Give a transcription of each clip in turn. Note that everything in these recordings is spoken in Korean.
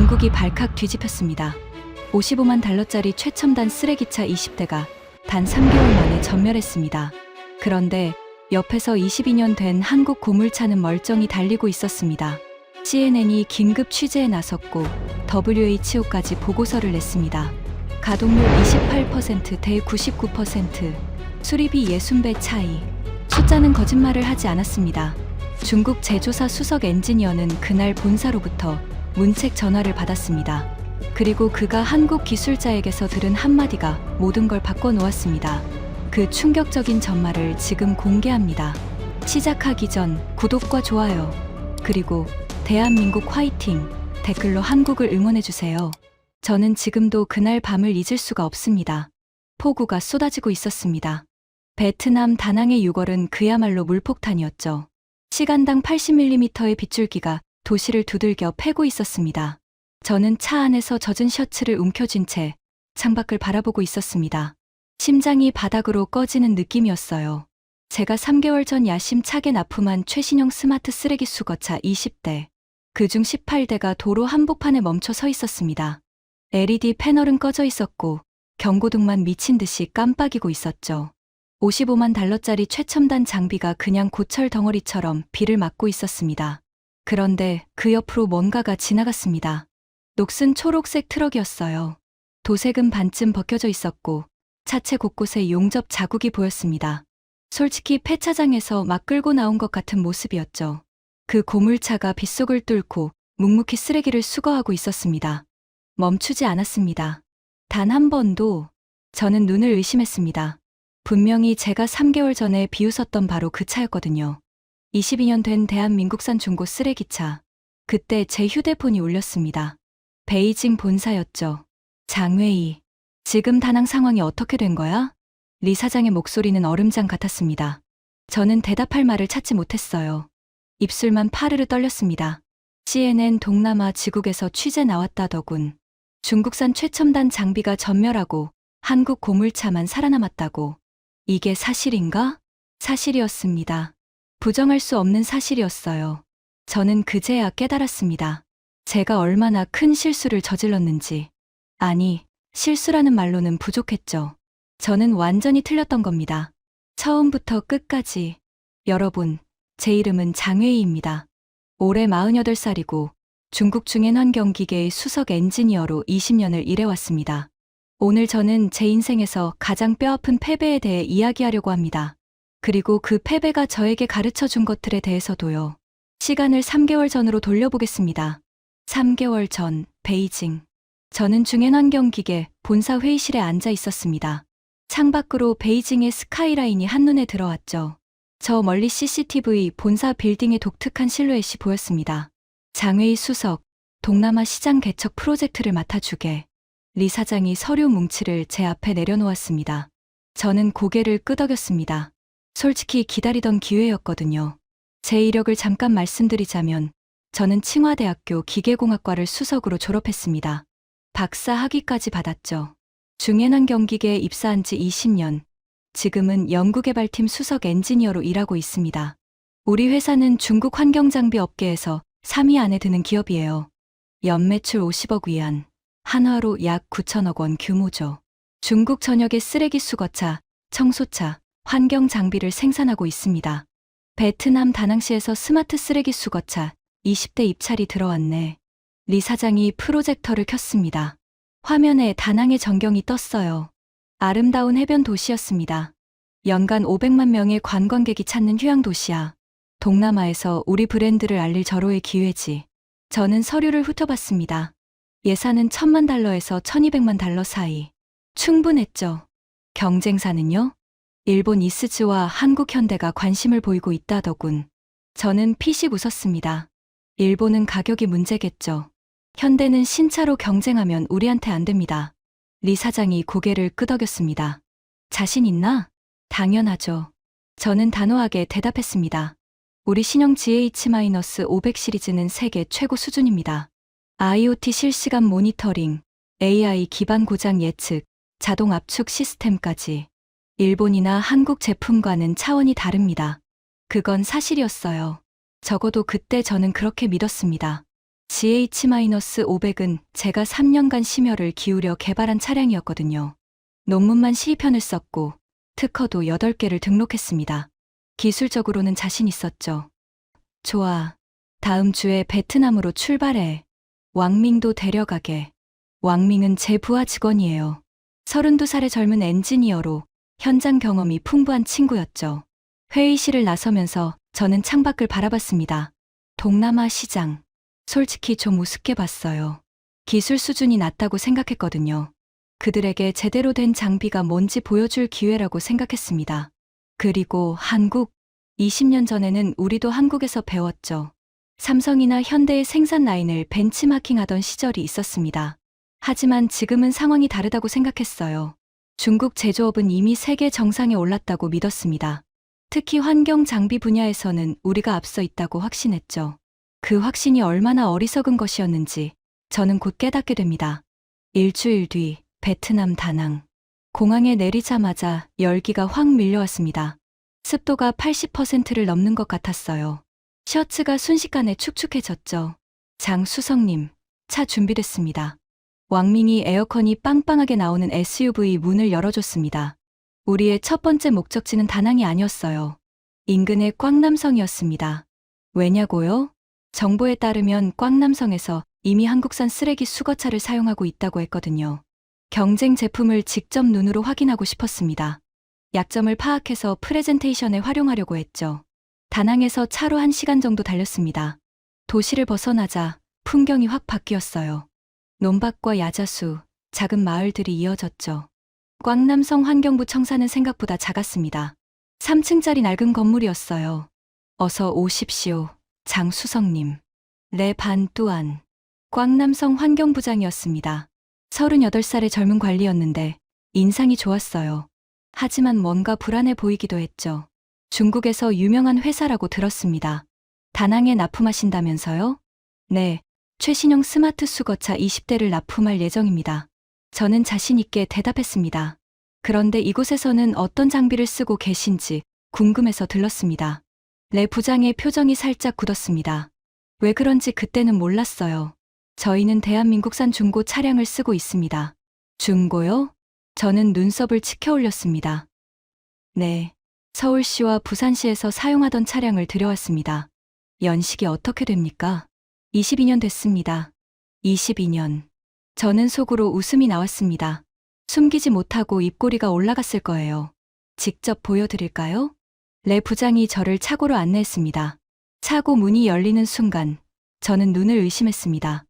중국이 발칵 뒤집혔습니다. 55만 달러짜리 최첨단 쓰레기차 20대가 단 3개월 만에 전멸했습니다. 그런데 옆에서 22년 된 한국 고물차는 멀쩡히 달리고 있었습니다. CNN이 긴급 취재에 나섰고 WHO까지 보고서를 냈습니다. 가동률 28%, 대 99%, 수리비 60배 차이. 숫자는 거짓말을 하지 않았습니다. 중국 제조사 수석 엔지니어는 그날 본사로부터 문책 전화를 받았습니다. 그리고 그가 한국 기술자에게서 들은 한마디가 모든 걸 바꿔놓았습니다. 그 충격적인 전말을 지금 공개합니다. 시작하기 전 구독과 좋아요, 그리고 대한민국 화이팅! 댓글로 한국을 응원해주세요. 저는 지금도 그날 밤을 잊을 수가 없습니다. 폭우가 쏟아지고 있었습니다. 베트남 다낭의 6월은 그야말로 물폭탄이었죠. 시간당 80mm의 빗줄기가 도시를 두들겨 패고 있었습니다. 저는 차 안에서 젖은 셔츠를 움켜쥔 채 창밖을 바라보고 있었습니다. 심장이 바닥으로 꺼지는 느낌이었어요. 제가 3개월 전 야심차게 납품한 최신형 스마트 쓰레기 수거차 20대, 그중 18대가 도로 한복판에 멈춰 서 있었습니다. LED 패널은 꺼져 있었고 경고등만 미친 듯이 깜빡이고 있었죠. 55만 달러짜리 최첨단 장비가 그냥 고철 덩어리처럼 비를 맞고 있었습니다. 그런데 그 옆으로 뭔가가 지나갔습니다. 녹슨 초록색 트럭이었어요. 도색은 반쯤 벗겨져 있었고 차체 곳곳에 용접 자국이 보였습니다. 솔직히 폐차장에서 막 끌고 나온 것 같은 모습이었죠. 그 고물차가 빗속을 뚫고 묵묵히 쓰레기를 수거하고 있었습니다. 멈추지 않았습니다. 단 한 번도. 저는 눈을 의심했습니다. 분명히 제가 3개월 전에 비웃었던 바로 그 차였거든요. 22년 된 대한민국산 중고 쓰레기차. 그때 제 휴대폰이 울렸습니다. 베이징 본사였죠. 장웨이, 지금 다낭 상황이 어떻게 된 거야? 리 사장의 목소리는 얼음장 같았습니다. 저는 대답할 말을 찾지 못했어요. 입술만 파르르 떨렸습니다. CNN 동남아 지국에서 취재 나왔다더군. 중국산 최첨단 장비가 전멸하고 한국 고물차만 살아남았다고. 이게 사실인가? 사실이었습니다. 부정할 수 없는 사실이었어요. 저는 그제야 깨달았습니다. 제가 얼마나 큰 실수를 저질렀는지. 아니, 실수라는 말로는 부족했죠. 저는 완전히 틀렸던 겁니다. 처음부터 끝까지. 여러분, 제 이름은 장웨이입니다. 올해 48살이고 중국 중해환경기계의 수석 엔지니어로 20년을 일해왔습니다. 오늘 저는 제 인생에서 가장 뼈아픈 패배에 대해 이야기하려고 합니다. 그리고 그 패배가 저에게 가르쳐 준 것들에 대해서도요. 시간을 3개월 전으로 돌려보겠습니다. 3개월 전, 베이징. 저는 중해환경기계 본사 회의실에 앉아 있었습니다. 창밖으로 베이징의 스카이라인이 한눈에 들어왔죠. 저 멀리 CCTV 본사 빌딩의 독특한 실루엣이 보였습니다. 장웨이 수석, 동남아 시장 개척 프로젝트를 맡아주게. 리 사장이 서류 뭉치를 제 앞에 내려놓았습니다. 저는 고개를 끄덕였습니다. 솔직히 기다리던 기회였거든요. 제 이력을 잠깐 말씀드리자면 저는 칭화대학교 기계공학과를 수석으로 졸업했습니다. 박사 학위까지 받았죠. 중해환경기계에 입사한 지 20년, 지금은 연구개발팀 수석 엔지니어로 일하고 있습니다. 우리 회사는 중국 환경장비 업계에서 3위 안에 드는 기업이에요. 연매출 50억 위안, 한화로 약 9천억 원 규모죠. 중국 전역의 쓰레기 수거차, 청소차, 환경 장비를 생산하고 있습니다. 베트남 다낭시에서 스마트 쓰레기 수거차 20대 입찰이 들어왔네. 리 사장이 프로젝터를 켰습니다. 화면에 다낭의 전경이 떴어요. 아름다운 해변 도시였습니다. 연간 500만 명의 관광객이 찾는 휴양 도시야. 동남아에서 우리 브랜드를 알릴 절호의 기회지. 저는 서류를 훑어봤습니다. 예산은 1,000만 달러에서 1,200만 달러 사이. 충분했죠. 경쟁사는요? 일본 이스즈와 한국 현대가 관심을 보이고 있다더군. 저는 피식 웃었습니다. 일본은 가격이 문제겠죠. 현대는 신차로 경쟁하면 우리한테 안 됩니다. 리 사장이 고개를 끄덕였습니다. 자신 있나? 당연하죠. 저는 단호하게 대답했습니다. 우리 신형 GH-500 시리즈는 세계 최고 수준입니다. IoT 실시간 모니터링, AI 기반 고장 예측, 자동 압축 시스템까지. 일본이나 한국 제품과는 차원이 다릅니다. 그건 사실이었어요. 적어도 그때 저는 그렇게 믿었습니다. GH-500은 제가 3년간 심혈을 기울여 개발한 차량이었거든요. 논문만 시편을 썼고 특허도 8개를 등록했습니다. 기술적으로는 자신 있었죠. 좋아. 다음 주에 베트남으로 출발해. 왕밍도 데려가게. 왕밍은 제 부하 직원이에요. 32살의 젊은 엔지니어로 현장 경험이 풍부한 친구였죠. 회의실을 나서면서 저는 창밖을 바라봤습니다. 동남아 시장. 솔직히 좀 우습게 봤어요. 기술 수준이 낮다고 생각했거든요. 그들에게 제대로 된 장비가 뭔지 보여줄 기회라고 생각했습니다. 그리고 한국. 20년 전에는 우리도 한국에서 배웠죠. 삼성이나 현대의 생산 라인을 벤치마킹하던 시절이 있었습니다. 하지만 지금은 상황이 다르다고 생각했어요. 중국 제조업은 이미 세계 정상에 올랐다고 믿었습니다. 특히 환경 장비 분야에서는 우리가 앞서 있다고 확신했죠. 그 확신이 얼마나 어리석은 것이었는지 저는 곧 깨닫게 됩니다. 일주일 뒤 베트남 다낭. 공항에 내리자마자 열기가 확 밀려왔습니다. 습도가 80%를 넘는 것 같았어요. 셔츠가 순식간에 축축해졌죠. 장수성님, 차 준비됐습니다. 왕밍이 에어컨이 빵빵하게 나오는 SUV 문을 열어줬습니다. 우리의 첫 번째 목적지는 다낭이 아니었어요. 인근의 꽝남성이었습니다. 왜냐고요? 정보에 따르면 꽝남성에서 이미 한국산 쓰레기 수거차를 사용하고 있다고 했거든요. 경쟁 제품을 직접 눈으로 확인하고 싶었습니다. 약점을 파악해서 프레젠테이션에 활용하려고 했죠. 다낭에서 차로 1시간 정도 달렸습니다. 도시를 벗어나자 풍경이 확 바뀌었어요. 논밭과 야자수, 작은 마을들이 이어졌죠. 꽝남성 환경부 청사는 생각보다 작았습니다. 3층짜리 낡은 건물이었어요. 어서 오십시오, 장수성님. 레 반 뚜안. 꽝남성 환경부장이었습니다. 38살의 젊은 관리였는데 인상이 좋았어요. 하지만 뭔가 불안해 보이기도 했죠. 중국에서 유명한 회사라고 들었습니다. 다낭에 납품하신다면서요? 네, 최신형 스마트 수거차 20대를 납품할 예정입니다. 저는 자신 있게 대답했습니다. 그런데 이곳에서는 어떤 장비를 쓰고 계신지 궁금해서 들렀습니다. 레 부장의 표정이 살짝 굳었습니다. 왜 그런지 그때는 몰랐어요. 저희는 대한민국산 중고 차량을 쓰고 있습니다. 중고요? 저는 눈썹을 치켜 올렸습니다. 네, 서울시와 부산시에서 사용하던 차량을 들여왔습니다. 연식이 어떻게 됩니까? 22년 됐습니다. 22년. 저는 속으로 웃음이 나왔습니다. 숨기지 못하고 입꼬리가 올라갔을 거예요. 직접 보여드릴까요? 레 부장이 저를 차고로 안내했습니다. 차고 문이 열리는 순간 저는 눈을 의심했습니다.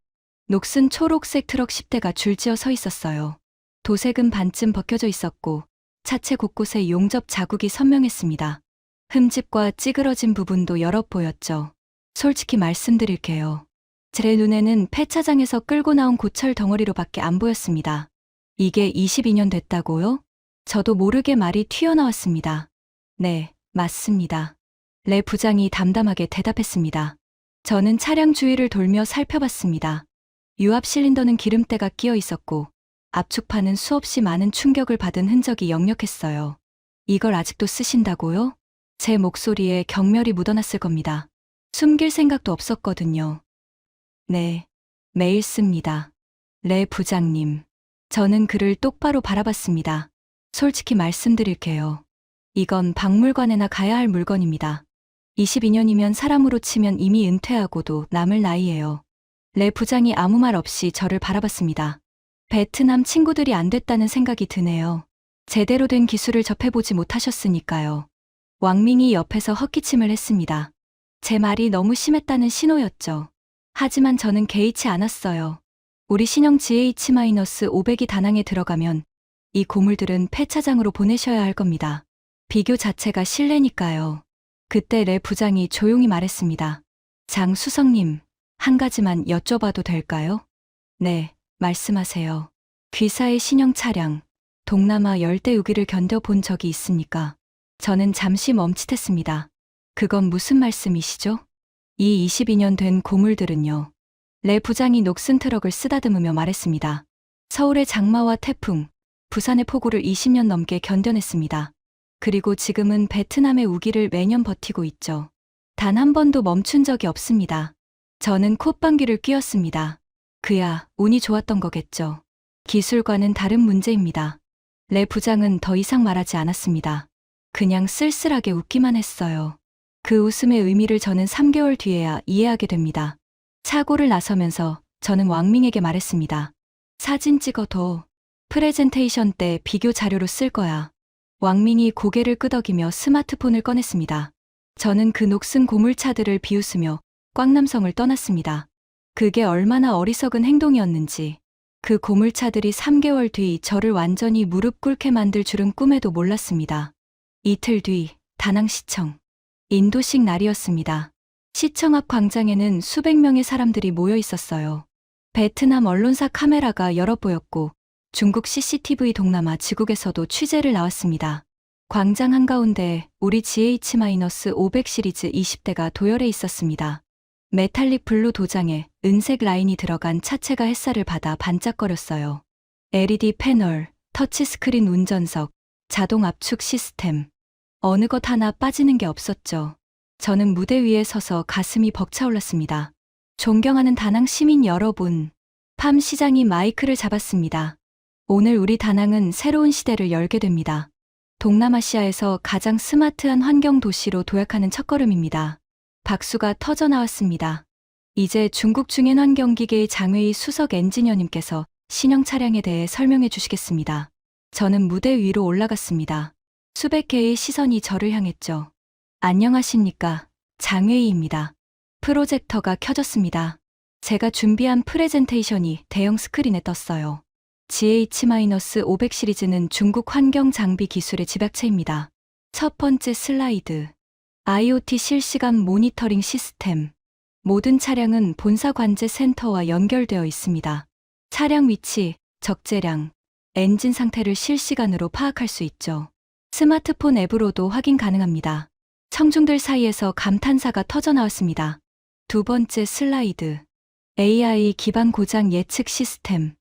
녹슨 초록색 트럭 10대가 줄지어 서 있었어요. 도색은 반쯤 벗겨져 있었고 차체 곳곳에 용접 자국이 선명했습니다. 흠집과 찌그러진 부분도 여러 보였죠. 솔직히 말씀드릴게요. 제 눈에는 폐차장에서 끌고 나온 고철 덩어리로밖에 안 보였습니다. 이게 22년 됐다고요? 저도 모르게 말이 튀어나왔습니다. 네, 맞습니다. 레 부장이 담담하게 대답했습니다. 저는 차량 주위를 돌며 살펴봤습니다. 유압 실린더는 기름때가 끼어 있었고 압축판은 수없이 많은 충격을 받은 흔적이 역력했어요. 이걸 아직도 쓰신다고요? 제 목소리에 경멸이 묻어났을 겁니다. 숨길 생각도 없었거든요. 네, 매일 씁니다. 레 부장님. 저는 그를 똑바로 바라봤습니다. 솔직히 말씀드릴게요. 이건 박물관에나 가야 할 물건입니다. 22년이면 사람으로 치면 이미 은퇴하고도 남을 나이예요. 레 부장이 아무 말 없이 저를 바라봤습니다. 베트남 친구들이 안 됐다는 생각이 드네요. 제대로 된 기술을 접해보지 못하셨으니까요. 왕밍이 옆에서 헛기침을 했습니다. 제 말이 너무 심했다는 신호였죠. 하지만 저는 개의치 않았어요. 우리 신형 GH-500이 다낭에 들어가면 이 고물들은 폐차장으로 보내셔야 할 겁니다. 비교 자체가 실례니까요. 그때 레 부장이 조용히 말했습니다. 장수성님, 한 가지만 여쭤봐도 될까요? 네, 말씀하세요. 귀사의 신형 차량, 동남아 열대 우기를 견뎌본 적이 있습니까? 저는 잠시 멈칫했습니다. 그건 무슨 말씀이시죠? 이 22년 된 고물들은요. 레 부장이 녹슨 트럭을 쓰다듬으며 말했습니다. 서울의 장마와 태풍, 부산의 폭우를 20년 넘게 견뎌냈습니다. 그리고 지금은 베트남의 우기를 매년 버티고 있죠. 단 한 번도 멈춘 적이 없습니다. 저는 콧방귀를 뀌었습니다. 그야 운이 좋았던 거겠죠. 기술과는 다른 문제입니다. 레 부장은 더 이상 말하지 않았습니다. 그냥 쓸쓸하게 웃기만 했어요. 그 웃음의 의미를 저는 3개월 뒤에야 이해하게 됩니다. 차고를 나서면서 저는 왕밍에게 말했습니다. 사진 찍어둬. 프레젠테이션 때 비교 자료로 쓸 거야. 왕밍이 고개를 끄덕이며 스마트폰을 꺼냈습니다. 저는 그 녹슨 고물차들을 비웃으며 꽝남성을 떠났습니다. 그게 얼마나 어리석은 행동이었는지, 그 고물차들이 3개월 뒤 저를 완전히 무릎 꿇게 만들 줄은 꿈에도 몰랐습니다. 이틀 뒤 다낭시청. 인도식 날이었습니다. 시청 앞 광장에는 수백 명의 사람들이 모여 있었어요. 베트남 언론사 카메라가 여러 보였고 중국 CCTV 동남아 지국에서도 취재를 나왔습니다. 광장 한가운데 우리 GH-500 시리즈 20대가 도열해 있었습니다. 메탈릭 블루 도장에 은색 라인이 들어간 차체가 햇살을 받아 반짝거렸어요. LED 패널, 터치스크린 운전석, 자동 압축 시스템. 어느 것 하나 빠지는 게 없었죠. 저는 무대 위에 서서 가슴이 벅차올랐습니다. 존경하는 다낭 시민 여러분. 팜 시장이 마이크를 잡았습니다. 오늘 우리 다낭은 새로운 시대를 열게 됩니다. 동남아시아에서 가장 스마트한 환경 도시로 도약하는 첫걸음입니다. 박수가 터져 나왔습니다. 이제 중국 중해환경기계의 장웨이 수석 엔지니어님께서 신형 차량에 대해 설명해 주시겠습니다. 저는 무대 위로 올라갔습니다. 수백 개의 시선이 저를 향했죠. 안녕하십니까. 장웨이입니다. 프로젝터가 켜졌습니다. 제가 준비한 프레젠테이션이 대형 스크린에 떴어요. GH-500 시리즈는 중국 환경 장비 기술의 집약체입니다. 첫 번째 슬라이드. IoT 실시간 모니터링 시스템. 모든 차량은 본사 관제 센터와 연결되어 있습니다. 차량 위치, 적재량, 엔진 상태를 실시간으로 파악할 수 있죠. 스마트폰 앱으로도 확인 가능합니다. 청중들 사이에서 감탄사가 터져 나왔습니다. 두 번째 슬라이드. AI 기반 고장 예측 시스템.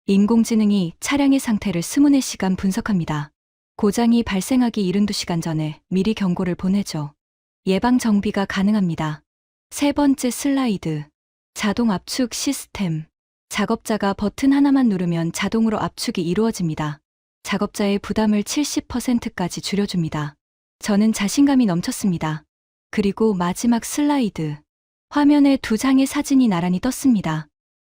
인공지능이 차량의 상태를 24시간 분석합니다. 고장이 발생하기 72시간 전에 미리 경고를 보내죠. 예방 정비가 가능합니다. 세 번째 슬라이드. 자동 압축 시스템. 작업자가 버튼 하나만 누르면 자동으로 압축이 이루어집니다. 작업자의 부담을 70%까지 줄여줍니다. 저는 자신감이 넘쳤습니다. 그리고 마지막 슬라이드. 화면에 두 장의 사진이 나란히 떴습니다.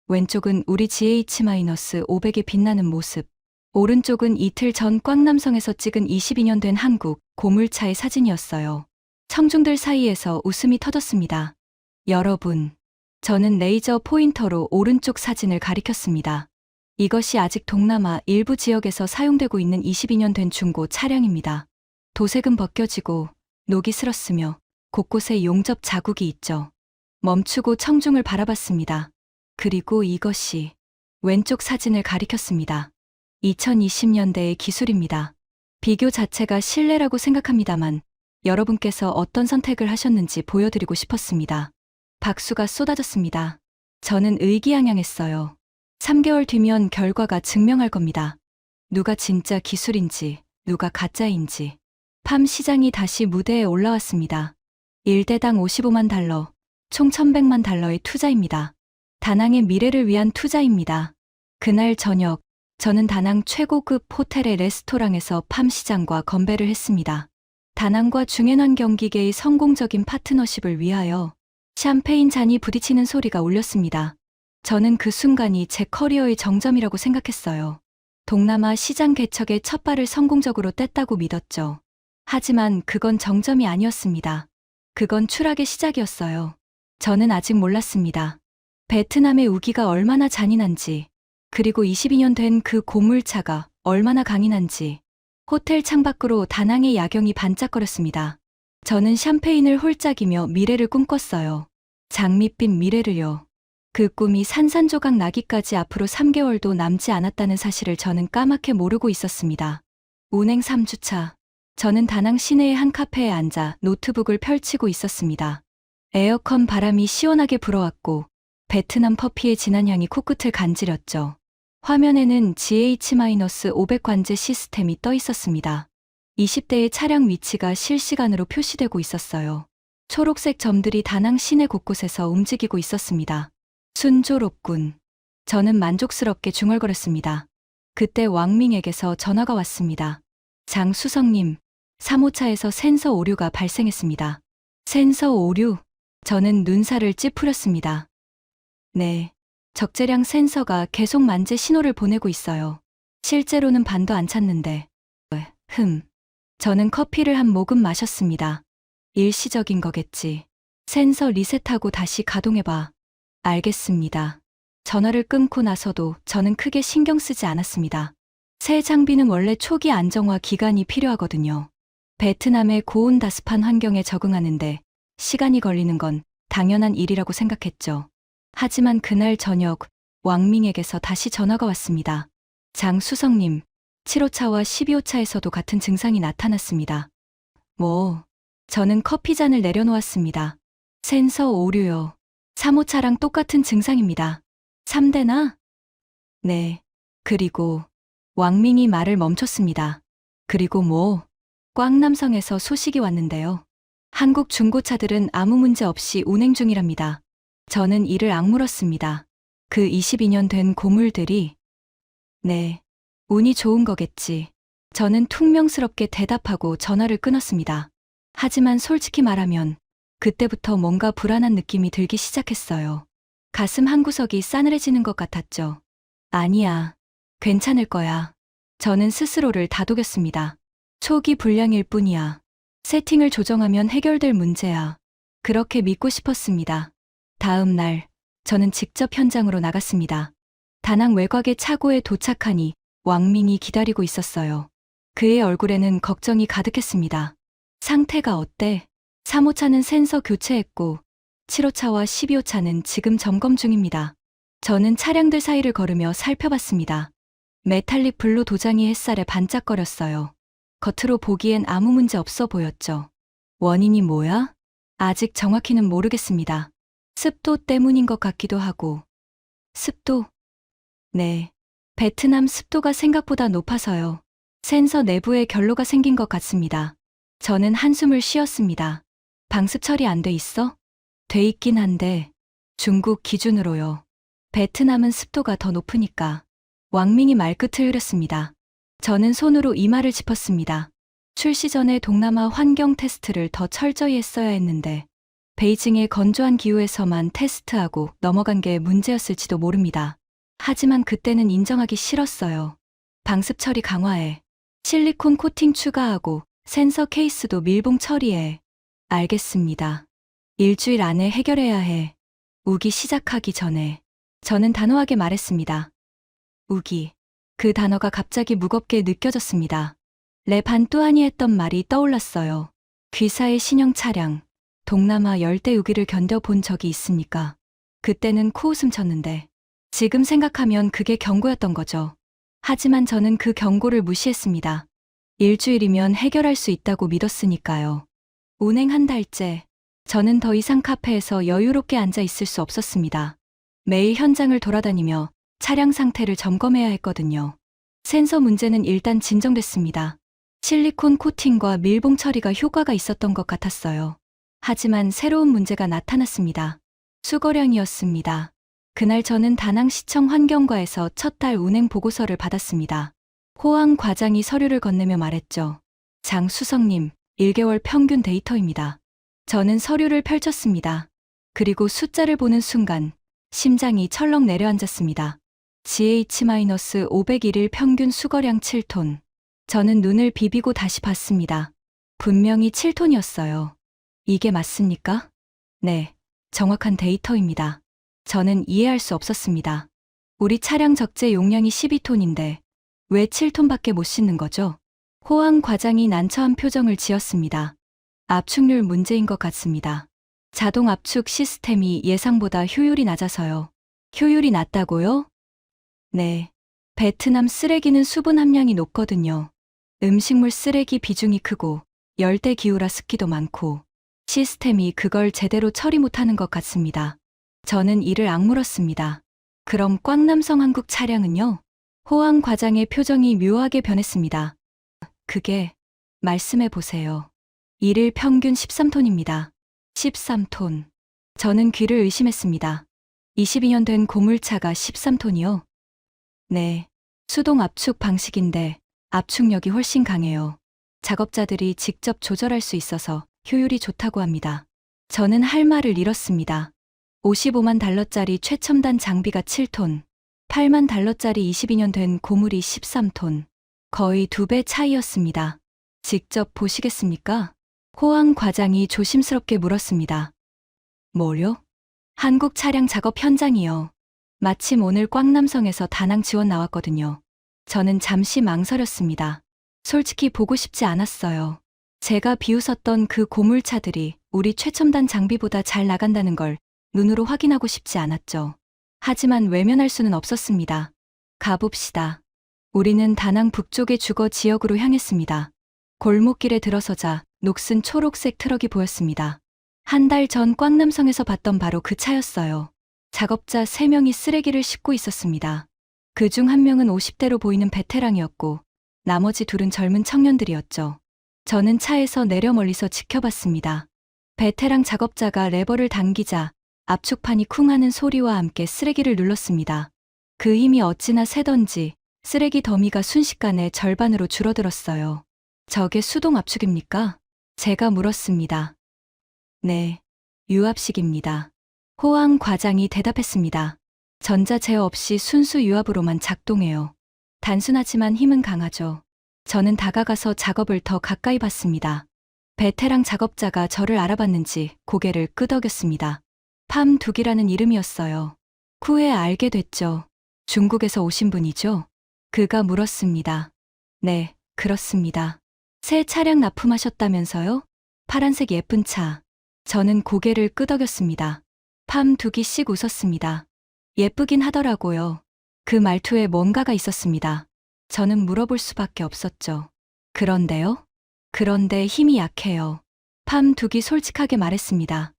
왼쪽은 우리 GH-500의 빛나는 모습, 오른쪽은 이틀 전 꽝남성에서 찍은 22년 된 한국 고물차의 사진이었어요. 청중들 사이에서 웃음이 터졌습니다. 여러분, 저는 레이저 포인터로 오른쪽 사진을 가리켰습니다. 이것이 아직 동남아 일부 지역에서 사용되고 있는 22년 된 중고 차량입니다. 도색은 벗겨지고 녹이 슬었으며 곳곳에 용접 자국이 있죠. 멈추고 청중을 바라봤습니다. 그리고 이것이 왼쪽 사진을 가리켰습니다. 2020년대의 기술입니다. 비교 자체가 신뢰라고 생각합니다만 여러분께서 어떤 선택을 하셨는지 보여드리고 싶었습니다. 박수가 쏟아졌습니다. 저는 의기양양했어요. 3개월 뒤면 결과가 증명할 겁니다. 누가 진짜 기술인지, 누가 가짜인지. 팜 시장이 다시 무대에 올라왔습니다. 1대당 55만 달러, 총 1,100만 달러의 투자입니다. 다낭의 미래를 위한 투자입니다. 그날 저녁, 저는 다낭 최고급 호텔의 레스토랑에서 팜 시장과 건배를 했습니다. 다낭과 중해환경기계의 성공적인 파트너십을 위하여 샴페인 잔이 부딪히는 소리가 울렸습니다. 저는 그 순간이 제 커리어의 정점이라고 생각했어요. 동남아 시장 개척의 첫 발을 성공적으로 뗐다고 믿었죠. 하지만 그건 정점이 아니었습니다. 그건 추락의 시작이었어요. 저는 아직 몰랐습니다. 베트남의 우기가 얼마나 잔인한지, 그리고 22년 된 그 고물차가 얼마나 강인한지. 호텔 창밖으로 다낭의 야경이 반짝거렸습니다. 저는 샴페인을 홀짝이며 미래를 꿈꿨어요. 장밋빛 미래를요. 그 꿈이 산산조각 나기까지 앞으로 3개월도 남지 않았다는 사실을 저는 까맣게 모르고 있었습니다. 운행 3주차. 저는 다낭 시내의 한 카페에 앉아 노트북을 펼치고 있었습니다. 에어컨 바람이 시원하게 불어왔고 베트남 커피의 진한 향이 코끝을 간지렸죠. 화면에는 GH-500 관제 시스템이 떠 있었습니다. 20대의 차량 위치가 실시간으로 표시되고 있었어요. 초록색 점들이 다낭 시내 곳곳에서 움직이고 있었습니다. 순조롭군. 저는 만족스럽게 중얼거렸습니다. 그때 왕밍에게서 전화가 왔습니다. 장 수석님, 3호차에서 센서 오류가 발생했습니다. 센서 오류? 저는 눈살을 찌푸렸습니다. 네. 적재량 센서가 계속 만재 신호를 보내고 있어요. 실제로는 반도 안 찼는데. 저는 커피를 한 모금 마셨습니다. 일시적인 거겠지. 센서 리셋하고 다시 가동해봐. 알겠습니다. 전화를 끊고 나서도 저는 크게 신경 쓰지 않았습니다. 새 장비는 원래 초기 안정화 기간이 필요하거든요. 베트남의 고온다습한 환경에 적응하는데 시간이 걸리는 건 당연한 일이라고 생각했죠. 하지만 그날 저녁 왕밍에게서 다시 전화가 왔습니다. 장 수석님, 7호차와 12호차에서도 같은 증상이 나타났습니다. 저는 커피잔을 내려놓았습니다. 센서 오류요. 3호차랑 똑같은 증상입니다. 3대나? 네. 그리고 왕밍이 말을 멈췄습니다. 그리고 꽝남성에서 소식이 왔는데요. 한국 중고차들은 아무 문제 없이 운행 중이랍니다. 저는 이를 악물었습니다. 그 22년 된 고물들이? 네. 운이 좋은 거겠지. 저는 퉁명스럽게 대답하고 전화를 끊었습니다. 하지만 솔직히 말하면 그때부터 뭔가 불안한 느낌이 들기 시작했어요. 가슴 한구석이 싸늘해지는 것 같았죠. 아니야. 괜찮을 거야. 저는 스스로를 다독였습니다. 초기 불량일 뿐이야. 세팅을 조정하면 해결될 문제야. 그렇게 믿고 싶었습니다. 다음 날, 저는 직접 현장으로 나갔습니다. 다낭 외곽의 차고에 도착하니 왕밍이 기다리고 있었어요. 그의 얼굴에는 걱정이 가득했습니다. 상태가 어때? 3호차는 센서 교체했고 7호차와 12호차는 지금 점검 중입니다. 저는 차량들 사이를 걸으며 살펴봤습니다. 메탈릭 블루 도장이 햇살에 반짝거렸어요. 겉으로 보기엔 아무 문제 없어 보였죠. 원인이 뭐야? 아직 정확히는 모르겠습니다. 습도 때문인 것 같기도 하고. 습도? 네. 베트남 습도가 생각보다 높아서요. 센서 내부에 결로가 생긴 것 같습니다. 저는 한숨을 쉬었습니다. 방습 처리 안 돼 있어? 돼 있긴 한데 중국 기준으로요. 베트남은 습도가 더 높으니까. 왕밍이 말끝을 흐렸습니다. 저는 손으로 이마를 짚었습니다. 출시 전에 동남아 환경 테스트를 더 철저히 했어야 했는데 베이징의 건조한 기후에서만 테스트하고 넘어간 게 문제였을지도 모릅니다. 하지만 그때는 인정하기 싫었어요. 방습 처리 강화해. 실리콘 코팅 추가하고 센서 케이스도 밀봉 처리해. 알겠습니다. 일주일 안에 해결해야 해. 우기 시작하기 전에. 저는 단호하게 말했습니다. 우기. 그 단어가 갑자기 무겁게 느껴졌습니다. 레 반뚜아니 했던 말이 떠올랐어요. 귀사의 신형 차량. 동남아 열대 우기를 견뎌본 적이 있습니까? 그때는 코웃음 쳤는데 지금 생각하면 그게 경고였던 거죠. 하지만 저는 그 경고를 무시했습니다. 일주일이면 해결할 수 있다고 믿었으니까요. 운행 한 달째. 저는 더 이상 카페에서 여유롭게 앉아 있을 수 없었습니다. 매일 현장을 돌아다니며 차량 상태를 점검해야 했거든요. 센서 문제는 일단 진정됐습니다. 실리콘 코팅과 밀봉 처리가 효과가 있었던 것 같았어요. 하지만 새로운 문제가 나타났습니다. 수거량이었습니다. 그날 저는 다낭시청 환경과에서 첫 달 운행 보고서를 받았습니다. 호황 과장이 서류를 건네며 말했죠. 장 수석님, 1개월 평균 데이터입니다. 저는 서류를 펼쳤습니다. 그리고 숫자를 보는 순간 심장이 철렁 내려앉았습니다. GH-501일 평균 수거량 7톤. 저는 눈을 비비고 다시 봤습니다. 분명히 7톤이었어요. 이게 맞습니까? 네, 정확한 데이터입니다. 저는 이해할 수 없었습니다. 우리 차량 적재 용량이 12톤인데 왜 7톤밖에 못 싣는 거죠? 호황 과장이 난처한 표정을 지었습니다. 압축률 문제인 것 같습니다. 자동 압축 시스템이 예상보다 효율이 낮아서요. 효율이 낮다고요? 네. 베트남 쓰레기는 수분 함량이 높거든요. 음식물 쓰레기 비중이 크고 열대 기후라 습기도 많고 시스템이 그걸 제대로 처리 못하는 것 같습니다. 저는 이를 악물었습니다. 그럼 꽝남성 한국 차량은요? 호황 과장의 표정이 묘하게 변했습니다. 그게 말씀해 보세요. 일일 평균 13톤입니다. 13톤. 저는 귀를 의심했습니다. 22년 된 고물차가 13톤이요? 네. 수동 압축 방식인데 압축력이 훨씬 강해요. 작업자들이 직접 조절할 수 있어서 효율이 좋다고 합니다. 저는 할 말을 잃었습니다. 55만 달러짜리 최첨단 장비가 7톤, 8만 달러짜리 22년 된 고물이 13톤. 거의 2배 차이였습니다. 직접 보시겠습니까? 호황 과장이 조심스럽게 물었습니다. 뭐요? 한국 차량 작업 현장이요. 마침 오늘 꽝남성에서 다낭 지원 나왔거든요. 저는 잠시 망설였습니다. 솔직히 보고 싶지 않았어요. 제가 비웃었던 그 고물차들이 우리 최첨단 장비보다 잘 나간다는 걸 눈으로 확인하고 싶지 않았죠. 하지만 외면할 수는 없었습니다. 가봅시다. 우리는 다낭 북쪽의 주거 지역으로 향했습니다. 골목길에 들어서자 녹슨 초록색 트럭이 보였습니다. 한 달 전 꽝남성에서 봤던 바로 그 차였어요. 작업자 3명이 쓰레기를 싣고 있었습니다. 그중 한 명은 50대로 보이는 베테랑이었고 나머지 둘은 젊은 청년들이었죠. 저는 차에서 내려 멀리서 지켜봤습니다. 베테랑 작업자가 레버를 당기자 압축판이 쿵 하는 소리와 함께 쓰레기를 눌렀습니다. 그 힘이 어찌나 세던지 쓰레기 더미가 순식간에 절반으로 줄어들었어요. 저게 수동 압축입니까? 제가 물었습니다. 네, 유압식입니다. 호황 과장이 대답했습니다. 전자 제어 없이 순수 유압으로만 작동해요. 단순하지만 힘은 강하죠. 저는 다가가서 작업을 더 가까이 봤습니다. 베테랑 작업자가 저를 알아봤는지 고개를 끄덕였습니다. 팜둑이라는 이름이었어요. 후에 알게 됐죠. 중국에서 오신 분이죠? 그가 물었습니다. 네, 그렇습니다. 새 차량 납품하셨다면서요? 파란색 예쁜 차. 저는 고개를 끄덕였습니다. 팜둑이 씩 웃었습니다. 예쁘긴 하더라고요. 그 말투에 뭔가가 있었습니다. 저는 물어볼 수밖에 없었죠. 그런데요? 그런데 힘이 약해요. 팜둑이 솔직하게 말했습니다.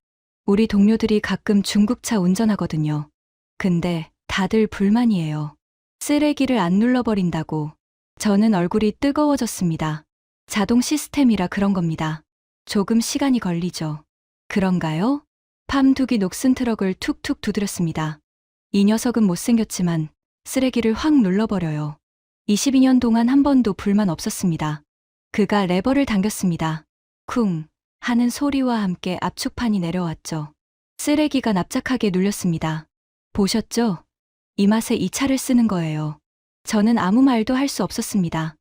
우리 동료들이 가끔 중국차 운전하거든요. 근데 다들 불만이에요. 쓰레기를 안 눌러버린다고. 저는 얼굴이 뜨거워졌습니다. 자동 시스템이라 그런 겁니다. 조금 시간이 걸리죠. 그런가요? 팜둑이 녹슨 트럭을 툭툭 두드렸습니다. 이 녀석은 못생겼지만 쓰레기를 확 눌러버려요. 22년 동안 한 번도 불만 없었습니다. 그가 레버를 당겼습니다. 쿵 하는 소리와 함께 압축판이 내려왔죠. 쓰레기가 납작하게 눌렸습니다. 보셨죠? 이 맛에 이 차를 쓰는 거예요. 저는 아무 말도 할 수 없었습니다.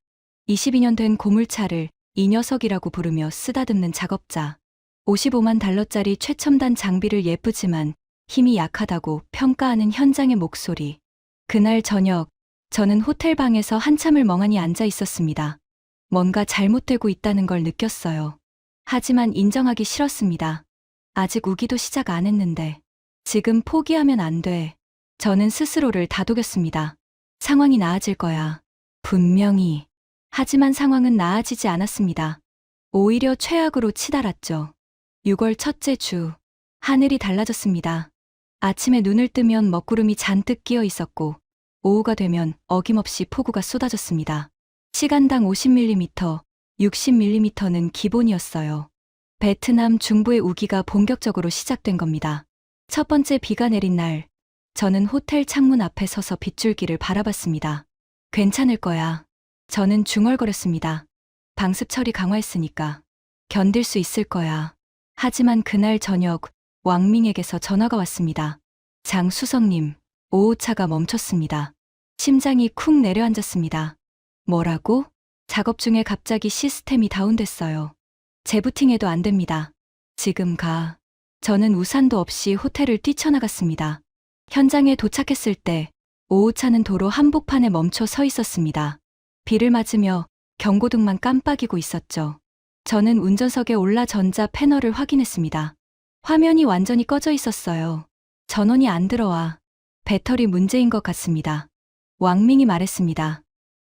22년 된 고물차를 이 녀석이라고 부르며 쓰다듬는 작업자. 55만 달러짜리 최첨단 장비를 예쁘지만 힘이 약하다고 평가하는 현장의 목소리. 그날 저녁, 저는 호텔 방에서 한참을 멍하니 앉아 있었습니다. 뭔가 잘못되고 있다는 걸 느꼈어요. 하지만 인정하기 싫었습니다. 아직 우기도 시작 안 했는데. 지금 포기하면 안 돼. 저는 스스로를 다독였습니다. 상황이 나아질 거야. 분명히. 하지만 상황은 나아지지 않았습니다. 오히려 최악으로 치달았죠. 6월 첫째 주. 하늘이 달라졌습니다. 아침에 눈을 뜨면 먹구름이 잔뜩 끼어 있었고 오후가 되면 어김없이 폭우가 쏟아졌습니다. 시간당 50mm, 60mm는 기본이었어요. 베트남 중부의 우기가 본격적으로 시작된 겁니다. 첫 번째 비가 내린 날, 저는 호텔 창문 앞에 서서 빗줄기를 바라봤습니다. 괜찮을 거야. 저는 중얼거렸습니다. 방습 처리 강화했으니까 견딜 수 있을 거야. 하지만 그날 저녁 왕밍에게서 전화가 왔습니다. 장수성님, 5호차가 멈췄습니다. 심장이 쿵 내려앉았습니다. 뭐라고? 작업 중에 갑자기 시스템이 다운됐어요. 재부팅해도 안 됩니다. 지금 가. 저는 우산도 없이 호텔을 뛰쳐나갔습니다. 현장에 도착했을 때 5호차는 도로 한복판에 멈춰 서 있었습니다. 비를 맞으며 경고등만 깜빡이고 있었죠. 저는 운전석에 올라 전자 패널을 확인했습니다. 화면이 완전히 꺼져 있었어요. 전원이 안 들어와. 배터리 문제인 것 같습니다. 왕밍이 말했습니다.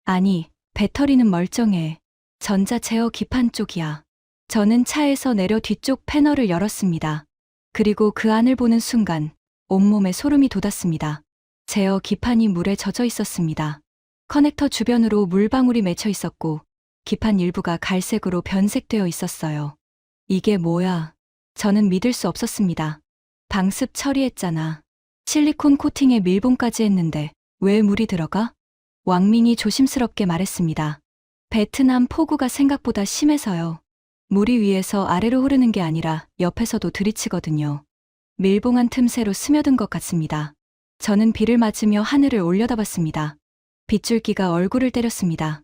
아니, 배터리는 멀쩡해. 전자 제어 기판 쪽이야. 저는 차에서 내려 뒤쪽 패널을 열었습니다. 그리고 그 안을 보는 순간 온몸에 소름이 돋았습니다. 제어 기판이 물에 젖어 있었습니다. 커넥터 주변으로 물방울이 맺혀 있었고 기판 일부가 갈색으로 변색되어 있었어요. 이게 뭐야? 저는 믿을 수 없었습니다. 방습 처리했잖아. 실리콘 코팅에 밀봉까지 했는데 왜 물이 들어가? 왕민이 조심스럽게 말했습니다. 베트남 폭우가 생각보다 심해서요. 물이 위에서 아래로 흐르는 게 아니라 옆에서도 들이치거든요. 밀봉한 틈새로 스며든 것 같습니다. 저는 비를 맞으며 하늘을 올려다봤습니다. 빗줄기가 얼굴을 때렸습니다.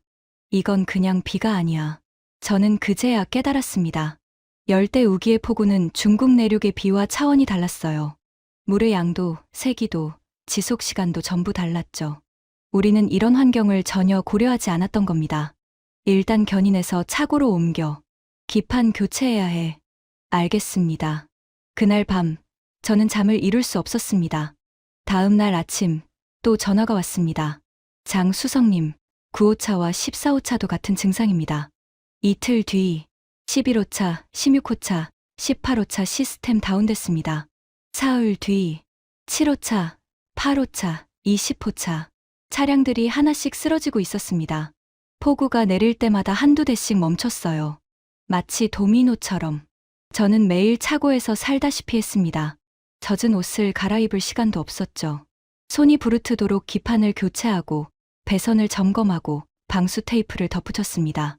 이건 그냥 비가 아니야. 저는 그제야 깨달았습니다. 열대 우기의 폭우는 중국 내륙의 비와 차원이 달랐어요. 물의 양도, 세기도, 지속 시간도 전부 달랐죠. 우리는 이런 환경을 전혀 고려하지 않았던 겁니다. 일단 견인해서 차고로 옮겨. 기판 교체해야 해. 알겠습니다. 그날 밤, 저는 잠을 이룰 수 없었습니다. 다음 날 아침, 또 전화가 왔습니다. 장수성님, 9호차와 14호차도 같은 증상입니다. 이틀 뒤, 11호차, 16호차, 18호차 시스템 다운됐습니다. 사흘 뒤, 7호차, 8호차, 20호차, 차량들이 하나씩 쓰러지고 있었습니다. 폭우가 내릴 때마다 한두 대씩 멈췄어요. 마치 도미노처럼. 저는 매일 차고에서 살다시피 했습니다. 젖은 옷을 갈아입을 시간도 없었죠. 손이 부르트도록 기판을 교체하고 배선을 점검하고 방수 테이프를 덧붙였습니다.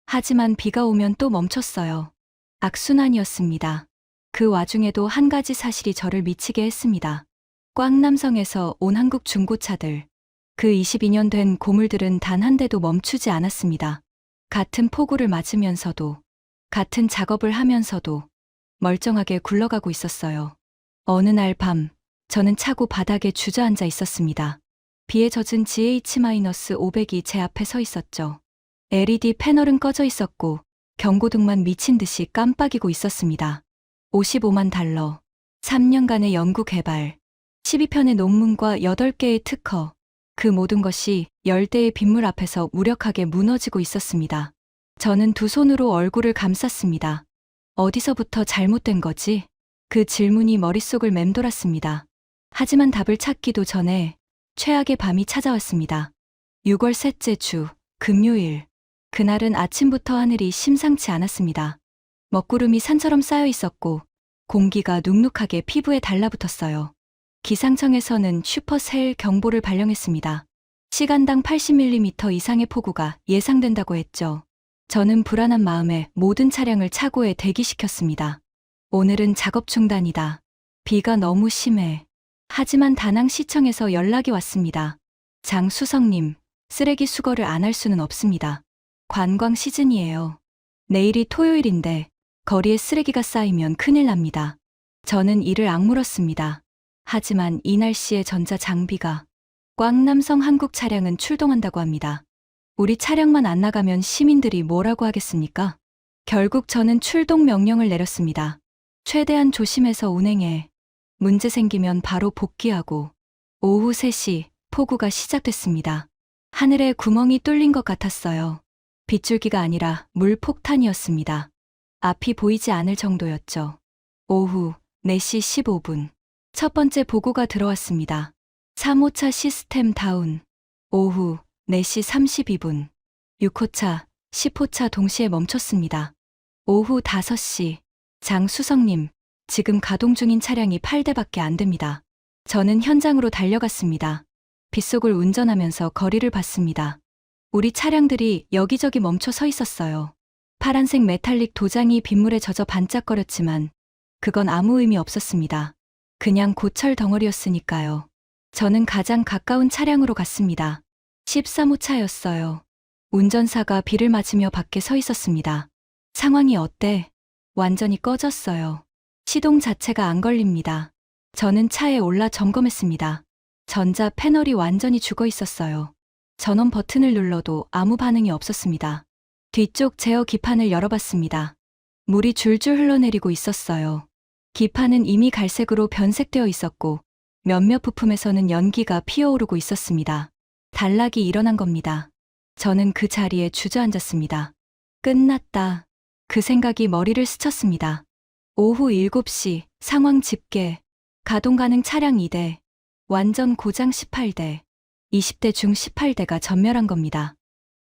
하지만 비가 오면 또 멈췄어요. 악순환이었습니다. 그 와중에도 한 가지 사실이 저를 미치게 했습니다. 꽝남성에서 온 한국 중고차들. 그 22년 된 고물들은 단 한 대도 멈추지 않았습니다. 같은 폭우를 맞으면서도, 같은 작업을 하면서도 멀쩡하게 굴러가고 있었어요. 어느 날 밤, 저는 차고 바닥에 주저앉아 있었습니다. 비에 젖은 GH-500이 제 앞에 서 있었죠. LED 패널은 꺼져 있었고 경고등만 미친 듯이 깜빡이고 있었습니다. 55만 달러, 3년간의 연구 개발, 12편의 논문과 8개의 특허, 그 모든 것이 열대의 빗물 앞에서 무력하게 무너지고 있었습니다. 저는 두 손으로 얼굴을 감쌌습니다. 어디서부터 잘못된 거지? 그 질문이 머릿속을 맴돌았습니다. 하지만 답을 찾기도 전에 최악의 밤이 찾아왔습니다. 6월 셋째 주, 금요일. 그날은 아침부터 하늘이 심상치 않았습니다. 먹구름이 산처럼 쌓여 있었고 공기가 눅눅하게 피부에 달라붙었어요. 기상청에서는 슈퍼셀 경보를 발령했습니다. 시간당 80mm 이상의 폭우가 예상된다고 했죠. 저는 불안한 마음에 모든 차량을 차고에 대기시켰습니다. 오늘은 작업 중단이다. 비가 너무 심해. 하지만 다낭시청에서 연락이 왔습니다. 장수성님, 쓰레기 수거를 안 할 수는 없습니다. 관광 시즌이에요. 내일이 토요일인데 거리에 쓰레기가 쌓이면 큰일 납니다. 저는 이를 악물었습니다. 하지만 이 날씨에 전자장비가 꽝남성 한국 차량은 출동한다고 합니다. 우리 차량만 안 나가면 시민들이 뭐라고 하겠습니까? 결국 저는 출동 명령을 내렸습니다. 최대한 조심해서 운행해. 문제 생기면 바로 복귀하고. 오후 3시 폭우가 시작됐습니다. 하늘에 구멍이 뚫린 것 같았어요. 빗줄기가 아니라 물폭탄이었습니다. 앞이 보이지 않을 정도였죠. 오후 4시 15분. 첫 번째 보고가 들어왔습니다. 3호차 시스템 다운. 오후 4시 32분. 6호차, 10호차 동시에 멈췄습니다. 오후 5시. 장수성님, 지금 가동 중인 차량이 8대밖에 안 됩니다. 저는 현장으로 달려갔습니다. 빗속을 운전하면서 거리를 봤습니다. 우리 차량들이 여기저기 멈춰 서 있었어요. 파란색 메탈릭 도장이 빗물에 젖어 반짝거렸지만 그건 아무 의미 없었습니다. 그냥 고철 덩어리였으니까요. 저는 가장 가까운 차량으로 갔습니다. 13호차였어요. 운전사가 비를 맞으며 밖에 서 있었습니다. 상황이 어때? 완전히 꺼졌어요. 시동 자체가 안 걸립니다. 저는 차에 올라 점검했습니다. 전자 패널이 완전히 죽어 있었어요. 전원 버튼을 눌러도 아무 반응이 없었습니다. 뒤쪽 제어 기판을 열어봤습니다. 물이 줄줄 흘러내리고 있었어요. 기판은 이미 갈색으로 변색되어 있었고 몇몇 부품에서는 연기가 피어오르고 있었습니다. 단락이 일어난 겁니다. 저는 그 자리에 주저앉았습니다. 끝났다. 그 생각이 머리를 스쳤습니다. 오후 7시 상황 집계. 가동 가능 차량 2대. 완전 고장 18대. 20대 중 18대가 전멸한 겁니다.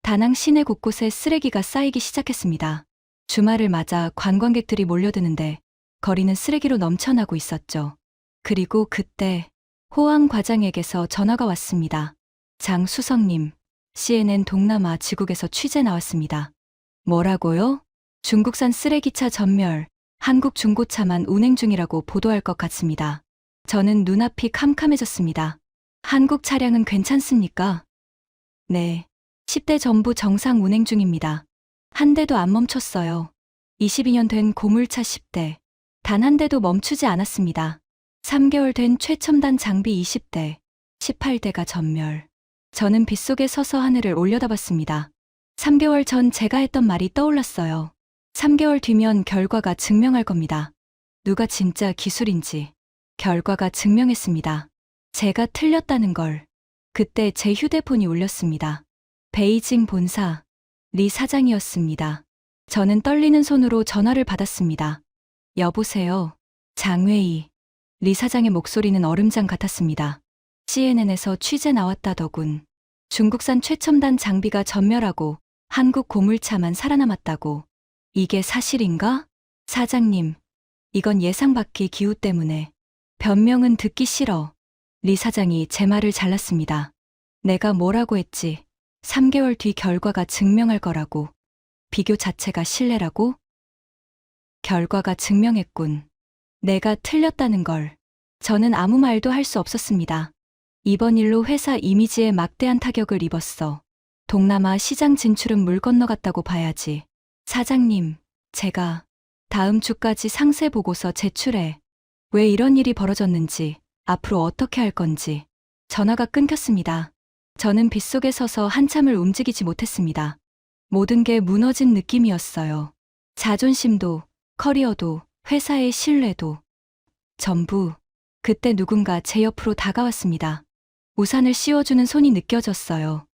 다낭 시내 곳곳에 쓰레기가 쌓이기 시작했습니다. 주말을 맞아 관광객들이 몰려드는데 거리는 쓰레기로 넘쳐나고 있었죠. 그리고 그때 호황 과장에게서 전화가 왔습니다. 장수성님, CNN 동남아 지국에서 취재 나왔습니다. 뭐라고요? 중국산 쓰레기차 전멸, 한국 중고차만 운행 중이라고 보도할 것 같습니다. 저는 눈앞이 캄캄해졌습니다. 한국 차량은 괜찮습니까? 네. 10대 전부 정상 운행 중입니다. 한 대도 안 멈췄어요. 22년 된 고물차 10대. 단 한 대도 멈추지 않았습니다. 3개월 된 최첨단 장비 20대. 18대가 전멸. 저는 빗속에 서서 하늘을 올려다봤습니다. 3개월 전 제가 했던 말이 떠올랐어요. 3개월 뒤면 결과가 증명할 겁니다. 누가 진짜 기술인지. 결과가 증명했습니다. 제가 틀렸다는 걸. 그때 제 휴대폰이 울렸습니다. 베이징 본사 리 사장이었습니다. 저는 떨리는 손으로 전화를 받았습니다. 여보세요. 장웨이. 리 사장의 목소리는 얼음장 같았습니다. CNN에서 취재 나왔다더군. 중국산 최첨단 장비가 전멸하고 한국 고물차만 살아남았다고. 이게 사실인가? 사장님, 이건 예상 밖의 기후 때문에. 변명은 듣기 싫어. 리 사장이 제 말을 잘랐습니다. 내가 뭐라고 했지? 3개월 뒤 결과가 증명할 거라고. 비교 자체가 신뢰라고? 결과가 증명했군. 내가 틀렸다는 걸. 저는 아무 말도 할 수 없었습니다. 이번 일로 회사 이미지에 막대한 타격을 입었어. 동남아 시장 진출은 물 건너갔다고 봐야지. 사장님, 제가 다음 주까지 상세 보고서 제출해. 왜 이런 일이 벌어졌는지, 앞으로 어떻게 할 건지. 전화가 끊겼습니다. 저는 빗속에 서서 한참을 움직이지 못했습니다. 모든 게 무너진 느낌이었어요. 자존심도, 커리어도, 회사의 신뢰도. 전부. 그때 누군가 제 옆으로 다가왔습니다. 우산을 씌워주는 손이 느껴졌어요.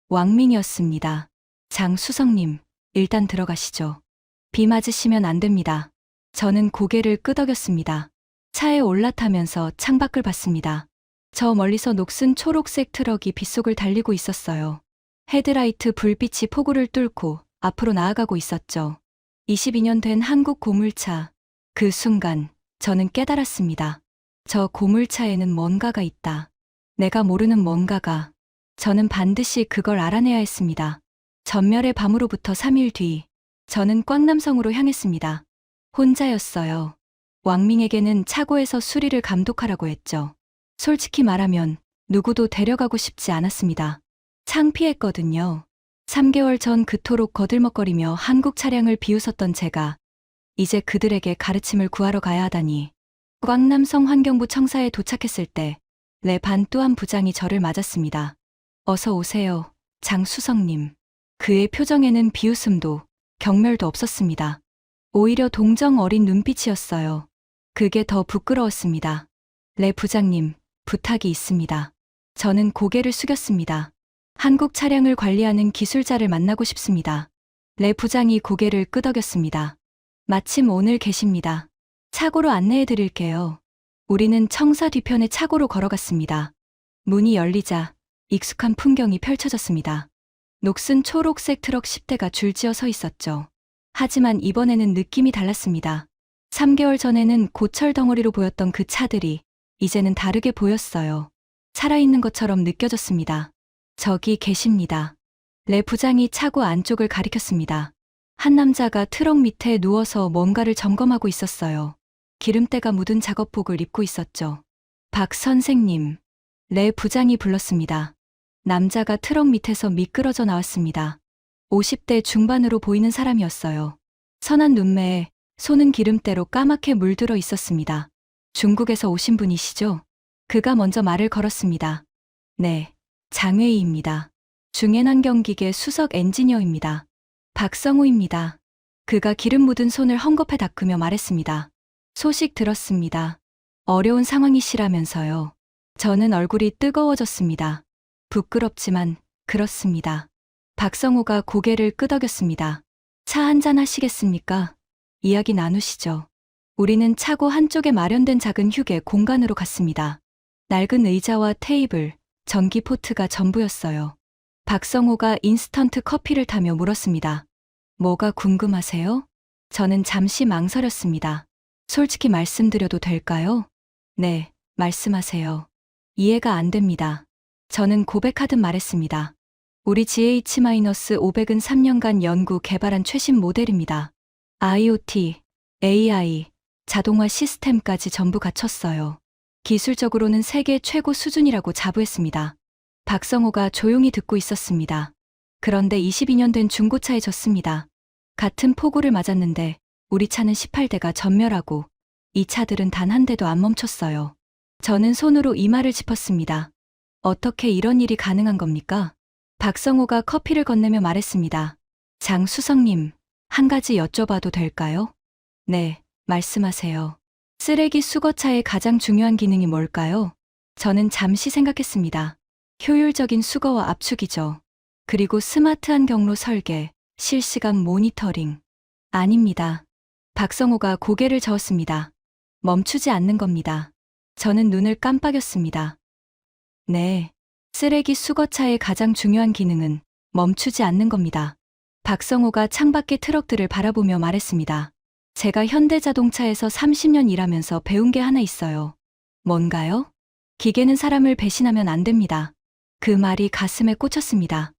왕민이었습니다. 장수성님, 일단 들어가시죠. 비 맞으시면 안 됩니다. 저는 고개를 끄덕였습니다. 차에 올라타면서 창밖을 봤습니다. 저 멀리서 녹슨 초록색 트럭이 빗속을 달리고 있었어요. 헤드라이트 불빛이 폭우를 뚫고 앞으로 나아가고 있었죠. 22년 된 한국 고물차. 그 순간 저는 깨달았습니다. 저 고물차에는 뭔가가 있다. 내가 모르는 뭔가가. 저는 반드시 그걸 알아내야 했습니다. 전멸의 밤으로부터 3일 뒤, 저는 꽝남성으로 향했습니다. 혼자였어요. 왕밍에게는 차고에서 수리를 감독하라고 했죠. 솔직히 말하면 누구도 데려가고 싶지 않았습니다. 창피했거든요. 3개월 전 그토록 거들먹거리며 한국 차량을 비웃었던 제가 이제 그들에게 가르침을 구하러 가야 하다니. 꽝남성 환경부 청사에 도착했을 때 레 반뚜안 부장이 저를 맞았습니다. 어서 오세요, 장수성님. 그의 표정에는 비웃음도 경멸도 없었습니다. 오히려 동정 어린 눈빛이었어요. 그게 더 부끄러웠습니다. 레 부장님, 부탁이 있습니다. 저는 고개를 숙였습니다. 한국 차량을 관리하는 기술자를 만나고 싶습니다. 레 부장이 고개를 끄덕였습니다. 마침 오늘 계십니다. 차고로 안내해 드릴게요. 우리는 청사 뒤편의 차고로 걸어갔습니다. 문이 열리자 익숙한 풍경이 펼쳐졌습니다. 녹슨 초록색 트럭 10대가 줄지어 서 있었죠. 하지만 이번에는 느낌이 달랐습니다. 3개월 전에는 고철 덩어리로 보였던 그 차들이 이제는 다르게 보였어요. 살아있는 것처럼 느껴졌습니다. 저기 계십니다. 레 부장이 차고 안쪽을 가리켰습니다. 한 남자가 트럭 밑에 누워서 뭔가를 점검하고 있었어요. 기름때가 묻은 작업복을 입고 있었죠. 박 선생님. 레 부장이 불렀습니다. 남자가 트럭 밑에서 미끄러져 나왔습니다. 50대 중반으로 보이는 사람이었어요. 선한 눈매에 손은 기름때로 까맣게 물들어 있었습니다. 중국에서 오신 분이시죠? 그가 먼저 말을 걸었습니다. 네, 장웨이입니다. 중해난경기계 수석 엔지니어입니다. 박성우입니다. 그가 기름 묻은 손을 헝겊에 닦으며 말했습니다. 소식 들었습니다. 어려운 상황이시라면서요. 저는 얼굴이 뜨거워졌습니다. 부끄럽지만 그렇습니다. 박성우가 고개를 끄덕였습니다. 차 한잔 하시겠습니까? 이야기 나누시죠. 우리는 차고 한쪽에 마련된 작은 휴게 공간으로 갔습니다. 낡은 의자와 테이블, 전기 포트가 전부였어요. 박성우가 인스턴트 커피를 타며 물었습니다. 뭐가 궁금하세요? 저는 잠시 망설였습니다. 솔직히 말씀드려도 될까요? 네, 말씀하세요. 이해가 안 됩니다. 저는 고백하듯 말했습니다. 우리 GH-500은 3년간 연구 개발한 최신 모델입니다. IoT, AI, 자동화 시스템까지 전부 갖췄어요. 기술적으로는 세계 최고 수준이라고 자부했습니다. 박성호가 조용히 듣고 있었습니다. 그런데 22년 된 중고차에 졌습니다. 같은 폭우를 맞았는데 우리 차는 18대가 전멸하고 이 차들은 단 한 대도 안 멈췄어요. 저는 손으로 이마를 짚었습니다. 어떻게 이런 일이 가능한 겁니까? 박성호가 커피를 건네며 말했습니다. 장수성님, 한 가지 여쭤봐도 될까요? 네, 말씀하세요. 쓰레기 수거차의 가장 중요한 기능이 뭘까요? 저는 잠시 생각했습니다. 효율적인 수거와 압축이죠. 그리고 스마트한 경로 설계, 실시간 모니터링. 아닙니다. 박성호가 고개를 저었습니다. 멈추지 않는 겁니다. 저는 눈을 깜빡였습니다. 네, 쓰레기 수거차의 가장 중요한 기능은 멈추지 않는 겁니다. 박성호가 창밖의 트럭들을 바라보며 말했습니다. 제가 현대자동차에서 30년 일하면서 배운 게 하나 있어요. 뭔가요? 기계는 사람을 배신하면 안 됩니다. 그 말이 가슴에 꽂혔습니다.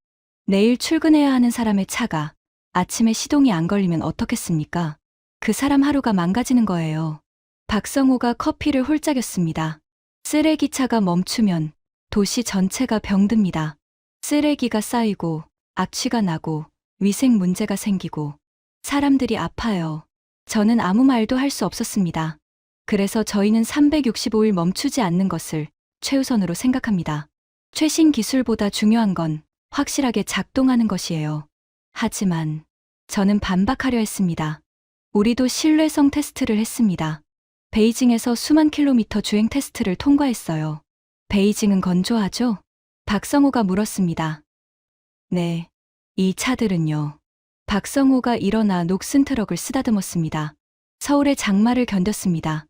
내일 출근해야 하는 사람의 차가 아침에 시동이 안 걸리면 어떻겠습니까? 그 사람 하루가 망가지는 거예요. 박성호가 커피를 홀짝였습니다. 쓰레기차가 멈추면 도시 전체가 병듭니다. 쓰레기가 쌓이고 악취가 나고 위생 문제가 생기고 사람들이 아파요. 저는 아무 말도 할 수 없었습니다. 그래서 저희는 365일 멈추지 않는 것을 최우선으로 생각합니다. 최신 기술보다 중요한 건 확실하게 작동하는 것이에요. 하지만 저는 반박하려 했습니다. 우리도 신뢰성 테스트를 했습니다. 베이징에서 수만 킬로미터 주행 테스트를 통과했어요. 베이징은 건조하죠? 박성호가 물었습니다. 네, 이 차들은요. 박성호가 일어나 녹슨 트럭을 쓰다듬었습니다. 서울의 장마를 견뎠습니다.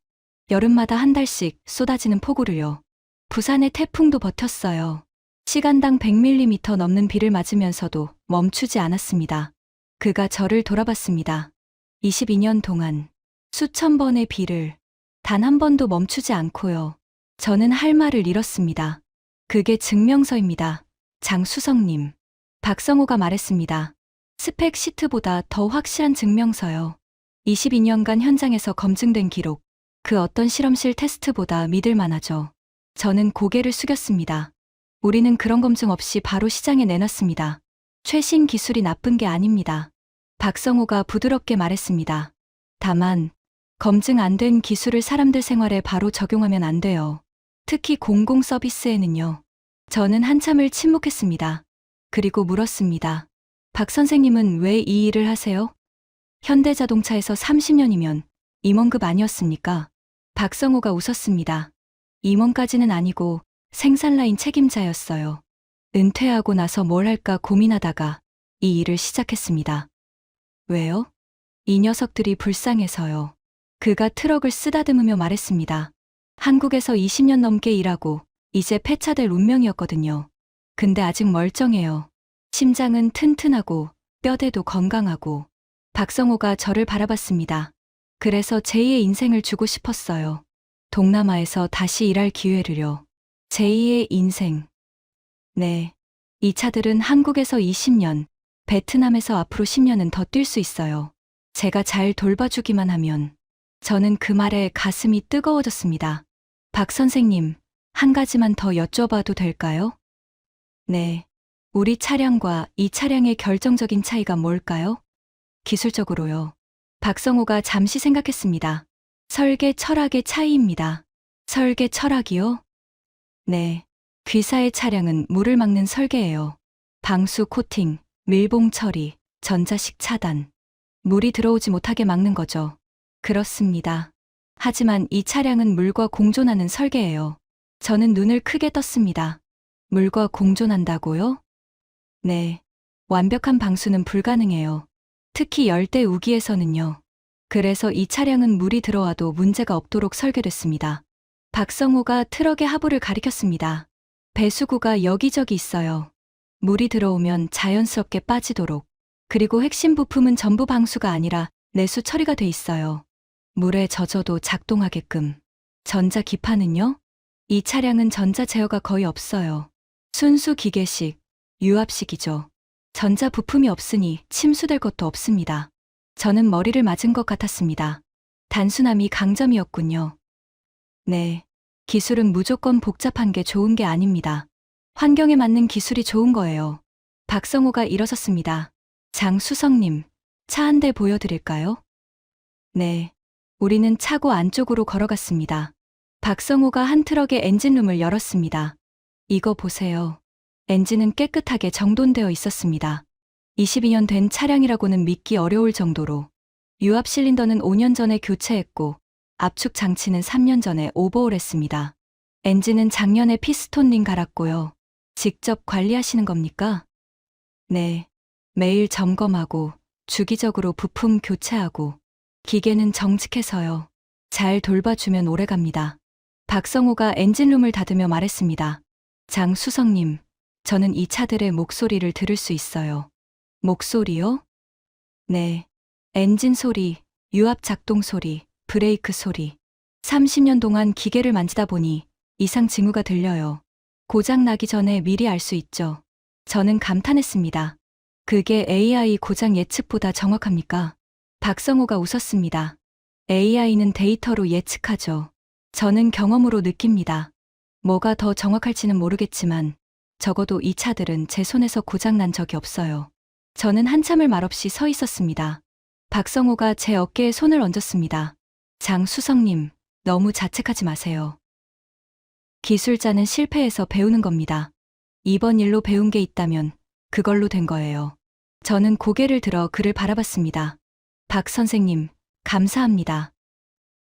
여름마다 한 달씩 쏟아지는 폭우를요. 부산의 태풍도 버텼어요. 시간당 100mm 넘는 비를 맞으면서도 멈추지 않았습니다. 그가 저를 돌아봤습니다. 22년 동안 수천 번의 비를 단 한 번도 멈추지 않고요. 저는 할 말을 잃었습니다. 그게 증명서입니다. 장수성님. 박성호가 말했습니다. 스펙 시트보다 더 확실한 증명서요. 22년간 현장에서 검증된 기록, 그 어떤 실험실 테스트보다 믿을 만하죠. 저는 고개를 숙였습니다. 우리는 그런 검증 없이 바로 시장에 내놨습니다. 최신 기술이 나쁜 게 아닙니다. 박성호가 부드럽게 말했습니다. 다만 검증 안 된 기술을 사람들 생활에 바로 적용하면 안 돼요. 특히 공공 서비스에는요. 저는 한참을 침묵했습니다. 그리고 물었습니다. 박 선생님은 왜 이 일을 하세요? 현대자동차에서 30년이면 임원급 아니었습니까? 박성호가 웃었습니다. 임원까지는 아니고 생산라인 책임자였어요. 은퇴하고 나서 뭘 할까 고민하다가 이 일을 시작했습니다. 왜요? 이 녀석들이 불쌍해서요. 그가 트럭을 쓰다듬으며 말했습니다. 한국에서 20년 넘게 일하고 이제 폐차될 운명이었거든요. 근데 아직 멀쩡해요. 심장은 튼튼하고 뼈대도 건강하고. 박성호가 저를 바라봤습니다. 그래서 제2의 인생을 주고 싶었어요. 동남아에서 다시 일할 기회를요. 제2의 인생. 네. 이 차들은 한국에서 20년, 베트남에서 앞으로 10년은 더 뛸 수 있어요. 제가 잘 돌봐주기만 하면. 저는 그 말에 가슴이 뜨거워졌습니다. 박 선생님, 한 가지만 더 여쭤봐도 될까요? 네. 우리 차량과 이 차량의 결정적인 차이가 뭘까요? 기술적으로요. 박성호가 잠시 생각했습니다. 설계 철학의 차이입니다. 설계 철학이요? 네. 귀사의 차량은 물을 막는 설계예요. 방수 코팅, 밀봉 처리, 전자식 차단. 물이 들어오지 못하게 막는 거죠. 그렇습니다. 하지만 이 차량은 물과 공존하는 설계예요. 저는 눈을 크게 떴습니다. 물과 공존한다고요? 네. 완벽한 방수는 불가능해요. 특히 열대 우기에서는요. 그래서 이 차량은 물이 들어와도 문제가 없도록 설계됐습니다. 박성호가 트럭의 하부를 가리켰습니다. 배수구가 여기저기 있어요. 물이 들어오면 자연스럽게 빠지도록. 그리고 핵심 부품은 전부 방수가 아니라 내수 처리가 돼 있어요. 물에 젖어도 작동하게끔. 전자 기판은요? 이 차량은 전자 제어가 거의 없어요. 순수 기계식, 유압식이죠. 전자 부품이 없으니 침수될 것도 없습니다. 저는 머리를 맞은 것 같았습니다. 단순함이 강점이었군요. 네. 기술은 무조건 복잡한 게 좋은 게 아닙니다. 환경에 맞는 기술이 좋은 거예요. 박성호가 일어섰습니다. 장수성님, 차 한 대 보여드릴까요? 네. 우리는 차고 안쪽으로 걸어갔습니다. 박성호가 한 트럭의 엔진룸을 열었습니다. 이거 보세요. 엔진은 깨끗하게 정돈되어 있었습니다. 22년 된 차량이라고는 믿기 어려울 정도로. 유압 실린더는 5년 전에 교체했고 압축 장치는 3년 전에 오버홀했습니다. 엔진은 작년에 피스톤 링 갈았고요. 직접 관리하시는 겁니까? 네. 매일 점검하고 주기적으로 부품 교체하고 기계는 정직해서요. 잘 돌봐주면 오래갑니다. 박성호가 엔진룸을 닫으며 말했습니다. 장수성님, 저는 이 차들의 목소리를 들을 수 있어요. 목소리요? 네. 엔진 소리, 유압 작동 소리, 브레이크 소리. 30년 동안 기계를 만지다 보니 이상 징후가 들려요. 고장 나기 전에 미리 알 수 있죠. 저는 감탄했습니다. 그게 AI 고장 예측보다 정확합니까? 박성호가 웃었습니다. AI는 데이터로 예측하죠. 저는 경험으로 느낍니다. 뭐가 더 정확할지는 모르겠지만 적어도 이 차들은 제 손에서 고장 난 적이 없어요. 저는 한참을 말없이 서 있었습니다. 박성호가 제 어깨에 손을 얹었습니다. 장수성님, 너무 자책하지 마세요. 기술자는 실패해서 배우는 겁니다. 이번 일로 배운 게 있다면 그걸로 된 거예요. 저는 고개를 들어 그를 바라봤습니다. 박 선생님, 감사합니다.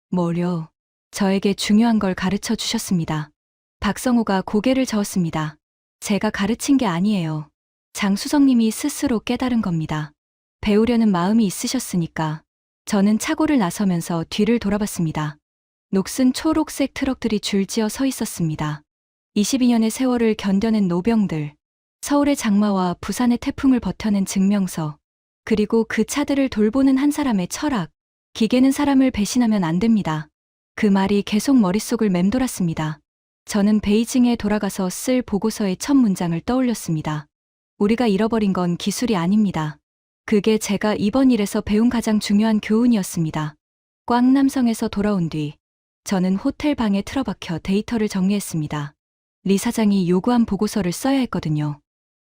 뭐요? 저에게 중요한 걸 가르쳐 주셨습니다. 박성호가 고개를 저었습니다. 제가 가르친 게 아니에요. 장수성님이 스스로 깨달은 겁니다. 배우려는 마음이 있으셨으니까. 저는 차고를 나서면서 뒤를 돌아봤습니다. 녹슨 초록색 트럭들이 줄지어 서 있었습니다. 22년의 세월을 견뎌낸 노병들, 서울의 장마와 부산의 태풍을 버텨낸 증명서, 그리고 그 차들을 돌보는 한 사람의 철학. 기계는 사람을 배신하면 안 됩니다. 그 말이 계속 머릿속을 맴돌았습니다. 저는 베이징에 돌아가서 쓸 보고서의 첫 문장을 떠올렸습니다. 우리가 잃어버린 건 기술이 아닙니다. 그게 제가 이번 일에서 배운 가장 중요한 교훈이었습니다. 꽝남성에서 돌아온 뒤 저는 호텔 방에 틀어박혀 데이터를 정리했습니다. 리 사장이 요구한 보고서를 써야 했거든요.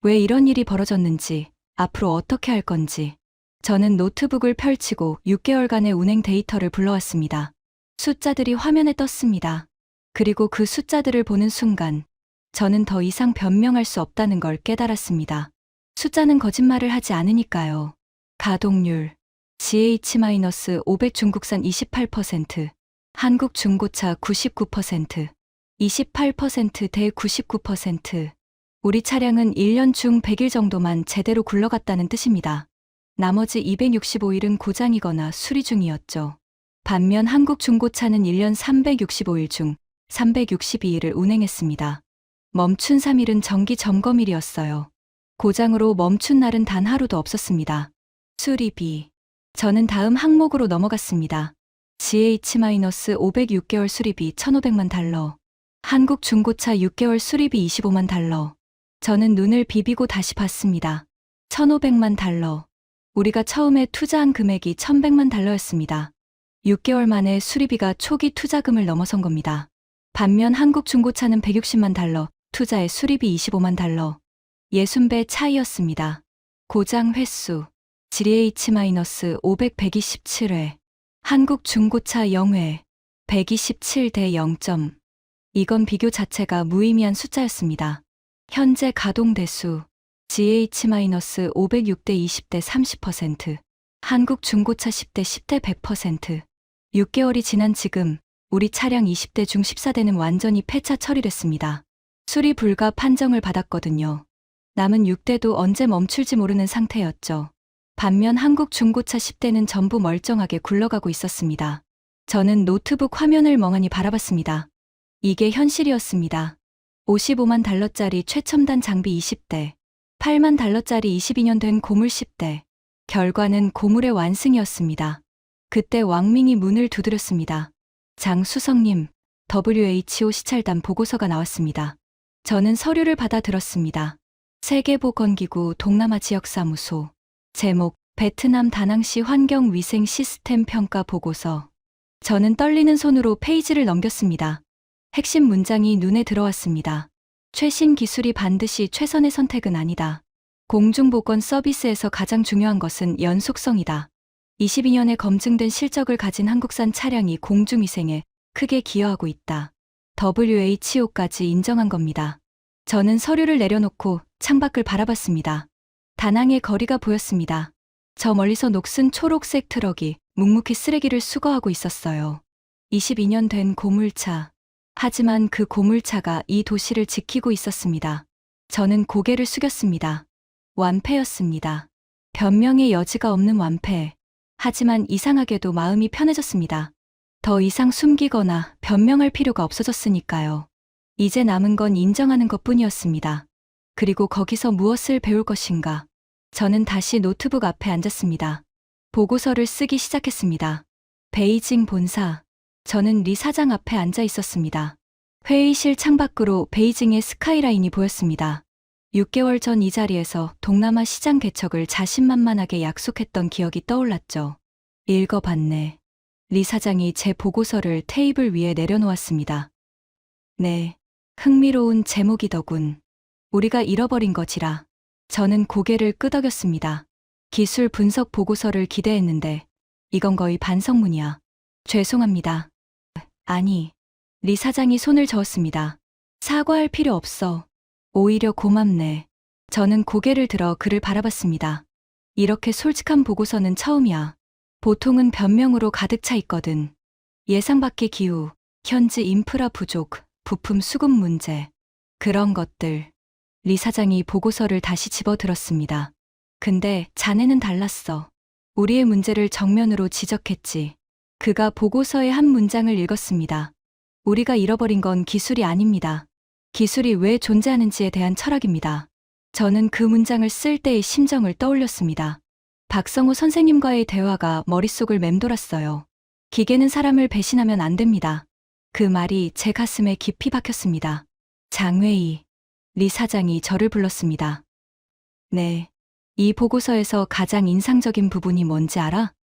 왜 이런 일이 벌어졌는지, 앞으로 어떻게 할 건지. 저는 노트북을 펼치고 6개월간의 운행 데이터를 불러왔습니다. 숫자들이 화면에 떴습니다. 그리고 그 숫자들을 보는 순간 저는 더 이상 변명할 수 없다는 걸 깨달았습니다. 숫자는 거짓말을 하지 않으니까요. 가동률 GH-500 중국산 28%, 한국 중고차 99%, 28% 대 99%. 우리 차량은 1년 중 100일 정도만 제대로 굴러갔다는 뜻입니다. 나머지 265일은 고장이거나 수리 중이었죠. 반면 한국 중고차는 1년 365일 중 362일을 운행했습니다. 멈춘 3일은 정기 점검일이었어요. 고장으로 멈춘 날은 단 하루도 없었습니다. 수리비. 저는 다음 항목으로 넘어갔습니다. GH-500 6개월 수리비 1,500만 달러. 한국 중고차 6개월 수리비 25만 달러. 저는 눈을 비비고 다시 봤습니다. 1,500만 달러. 우리가 처음에 투자한 금액이 1,100만 달러였습니다. 6개월 만에 수리비가 초기 투자금을 넘어선 겁니다. 반면 한국 중고차는 160만 달러, 투자의 수리비 25만 달러. 60배 차이였습니다. 고장 횟수 GH-500 127회, 한국 중고차 0회, 127 대 0점. 이건 비교 자체가 무의미한 숫자였습니다. 현재 가동 대수 GH-500 6대 20대 30%, 한국 중고차 10대 10대 100%. 6개월이 지난 지금 우리 차량 20대 중 14대는 완전히 폐차 처리됐습니다. 수리 불가 판정을 받았거든요. 남은 6대도 언제 멈출지 모르는 상태였죠. 반면 한국 중고차 10대는 전부 멀쩡하게 굴러가고 있었습니다. 저는 노트북 화면을 멍하니 바라봤습니다. 이게 현실이었습니다. 55만 달러짜리 최첨단 장비 20대, 8만 달러짜리 22년 된 고물 10대. 결과는 고물의 완승이었습니다. 그때 왕밍이 문을 두드렸습니다. 장수석님, WHO 시찰단 보고서가 나왔습니다. 저는 서류를 받아 들었습니다. 세계보건기구 동남아 지역사무소. 제목, 베트남 다낭시 환경위생 시스템 평가 보고서. 저는 떨리는 손으로 페이지를 넘겼습니다. 핵심 문장이 눈에 들어왔습니다. 최신 기술이 반드시 최선의 선택은 아니다. 공중보건 서비스에서 가장 중요한 것은 연속성이다. 22년에 검증된 실적을 가진 한국산 차량이 공중위생에 크게 기여하고 있다. WHO까지 인정한 겁니다. 저는 서류를 내려놓고 창밖을 바라봤습니다. 다낭의 거리가 보였습니다. 저 멀리서 녹슨 초록색 트럭이 묵묵히 쓰레기를 수거하고 있었어요. 22년 된 고물차. 하지만 그 고물차가 이 도시를 지키고 있었습니다. 저는 고개를 숙였습니다. 완패였습니다. 변명의 여지가 없는 완패. 하지만 이상하게도 마음이 편해졌습니다. 더 이상 숨기거나 변명할 필요가 없어졌으니까요. 이제 남은 건 인정하는 것뿐이었습니다. 그리고 거기서 무엇을 배울 것인가. 저는 다시 노트북 앞에 앉았습니다. 보고서를 쓰기 시작했습니다. 베이징 본사. 저는 리 사장 앞에 앉아 있었습니다. 회의실 창밖으로 베이징의 스카이라인이 보였습니다. 6개월 전 이 자리에서 동남아 시장 개척을 자신만만하게 약속했던 기억이 떠올랐죠. 읽어봤네. 리 사장이 제 보고서를 테이블 위에 내려놓았습니다. 네, 흥미로운 제목이더군. 우리가 잃어버린 거지라. 저는 고개를 끄덕였습니다. 기술 분석 보고서를 기대했는데 이건 거의 반성문이야. 죄송합니다. 아니, 리 사장이 손을 저었습니다. 사과할 필요 없어. 오히려 고맙네. 저는 고개를 들어 그를 바라봤습니다. 이렇게 솔직한 보고서는 처음이야. 보통은 변명으로 가득 차 있거든. 예상 밖의 기후, 현지 인프라 부족, 부품 수급 문제. 그런 것들. 리 사장이 보고서를 다시 집어들었습니다. 근데 자네는 달랐어. 우리의 문제를 정면으로 지적했지. 그가 보고서의 한 문장을 읽었습니다. 우리가 잃어버린 건 기술이 아닙니다. 기술이 왜 존재하는지에 대한 철학입니다. 저는 그 문장을 쓸 때의 심정을 떠올렸습니다. 박성호 선생님과의 대화가 머릿속을 맴돌았어요. 기계는 사람을 배신하면 안 됩니다. 그 말이 제 가슴에 깊이 박혔습니다. 장회의. 리 사장이 저를 불렀습니다. 네. 이 보고서에서 가장 인상적인 부분이 뭔지 알아?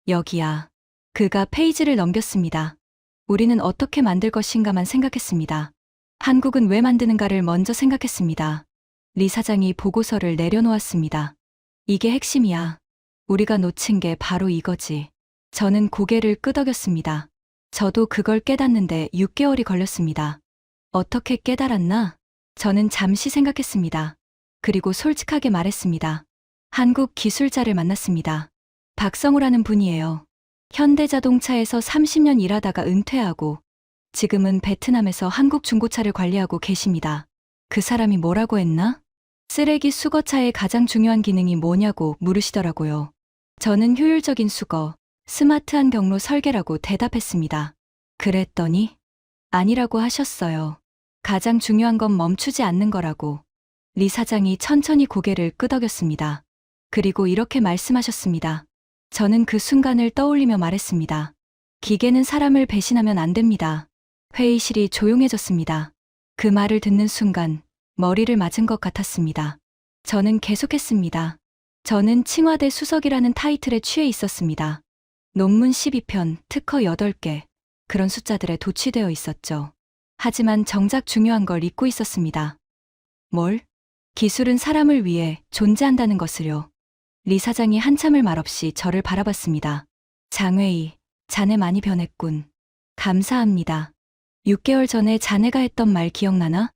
여기야. 그가 페이지를 넘겼습니다. 우리는 어떻게 만들 것인가만 생각했습니다. 한국은 왜 만드는가를 먼저 생각했습니다. 리 사장이 보고서를 내려놓았습니다. 이게 핵심이야. 우리가 놓친 게 바로 이거지. 저는 고개를 끄덕였습니다. 저도 그걸 깨닫는데 6개월이 걸렸습니다. 어떻게 깨달았나? 저는 잠시 생각했습니다. 그리고 솔직하게 말했습니다. 한국 기술자를 만났습니다. 박성호라는 분이에요. 현대자동차에서 30년 일하다가 은퇴하고 지금은 베트남에서 한국 중고차를 관리하고 계십니다. 그 사람이 뭐라고 했나? 쓰레기 수거차의 가장 중요한 기능이 뭐냐고 물으시더라고요. 저는 효율적인 수거, 스마트한 경로 설계라고 대답했습니다. 그랬더니 아니라고 하셨어요. 가장 중요한 건 멈추지 않는 거라고. 리 사장이 천천히 고개를 끄덕였습니다. 그리고 이렇게 말씀하셨습니다. 저는 그 순간을 떠올리며 말했습니다. 기계는 사람을 배신하면 안 됩니다. 회의실이 조용해졌습니다. 그 말을 듣는 순간 머리를 맞은 것 같았습니다. 저는 계속했습니다. 저는 칭화대 수석이라는 타이틀에 취해 있었습니다. 논문 12편, 특허 8개, 그런 숫자들에 도취되어 있었죠. 하지만 정작 중요한 걸 잊고 있었습니다. 뭘? 기술은 사람을 위해 존재한다는 것을요. 리 사장이 한참을 말없이 저를 바라봤습니다. 장회의, 자네 많이 변했군. 감사합니다. 6개월 전에 자네가 했던 말 기억나나?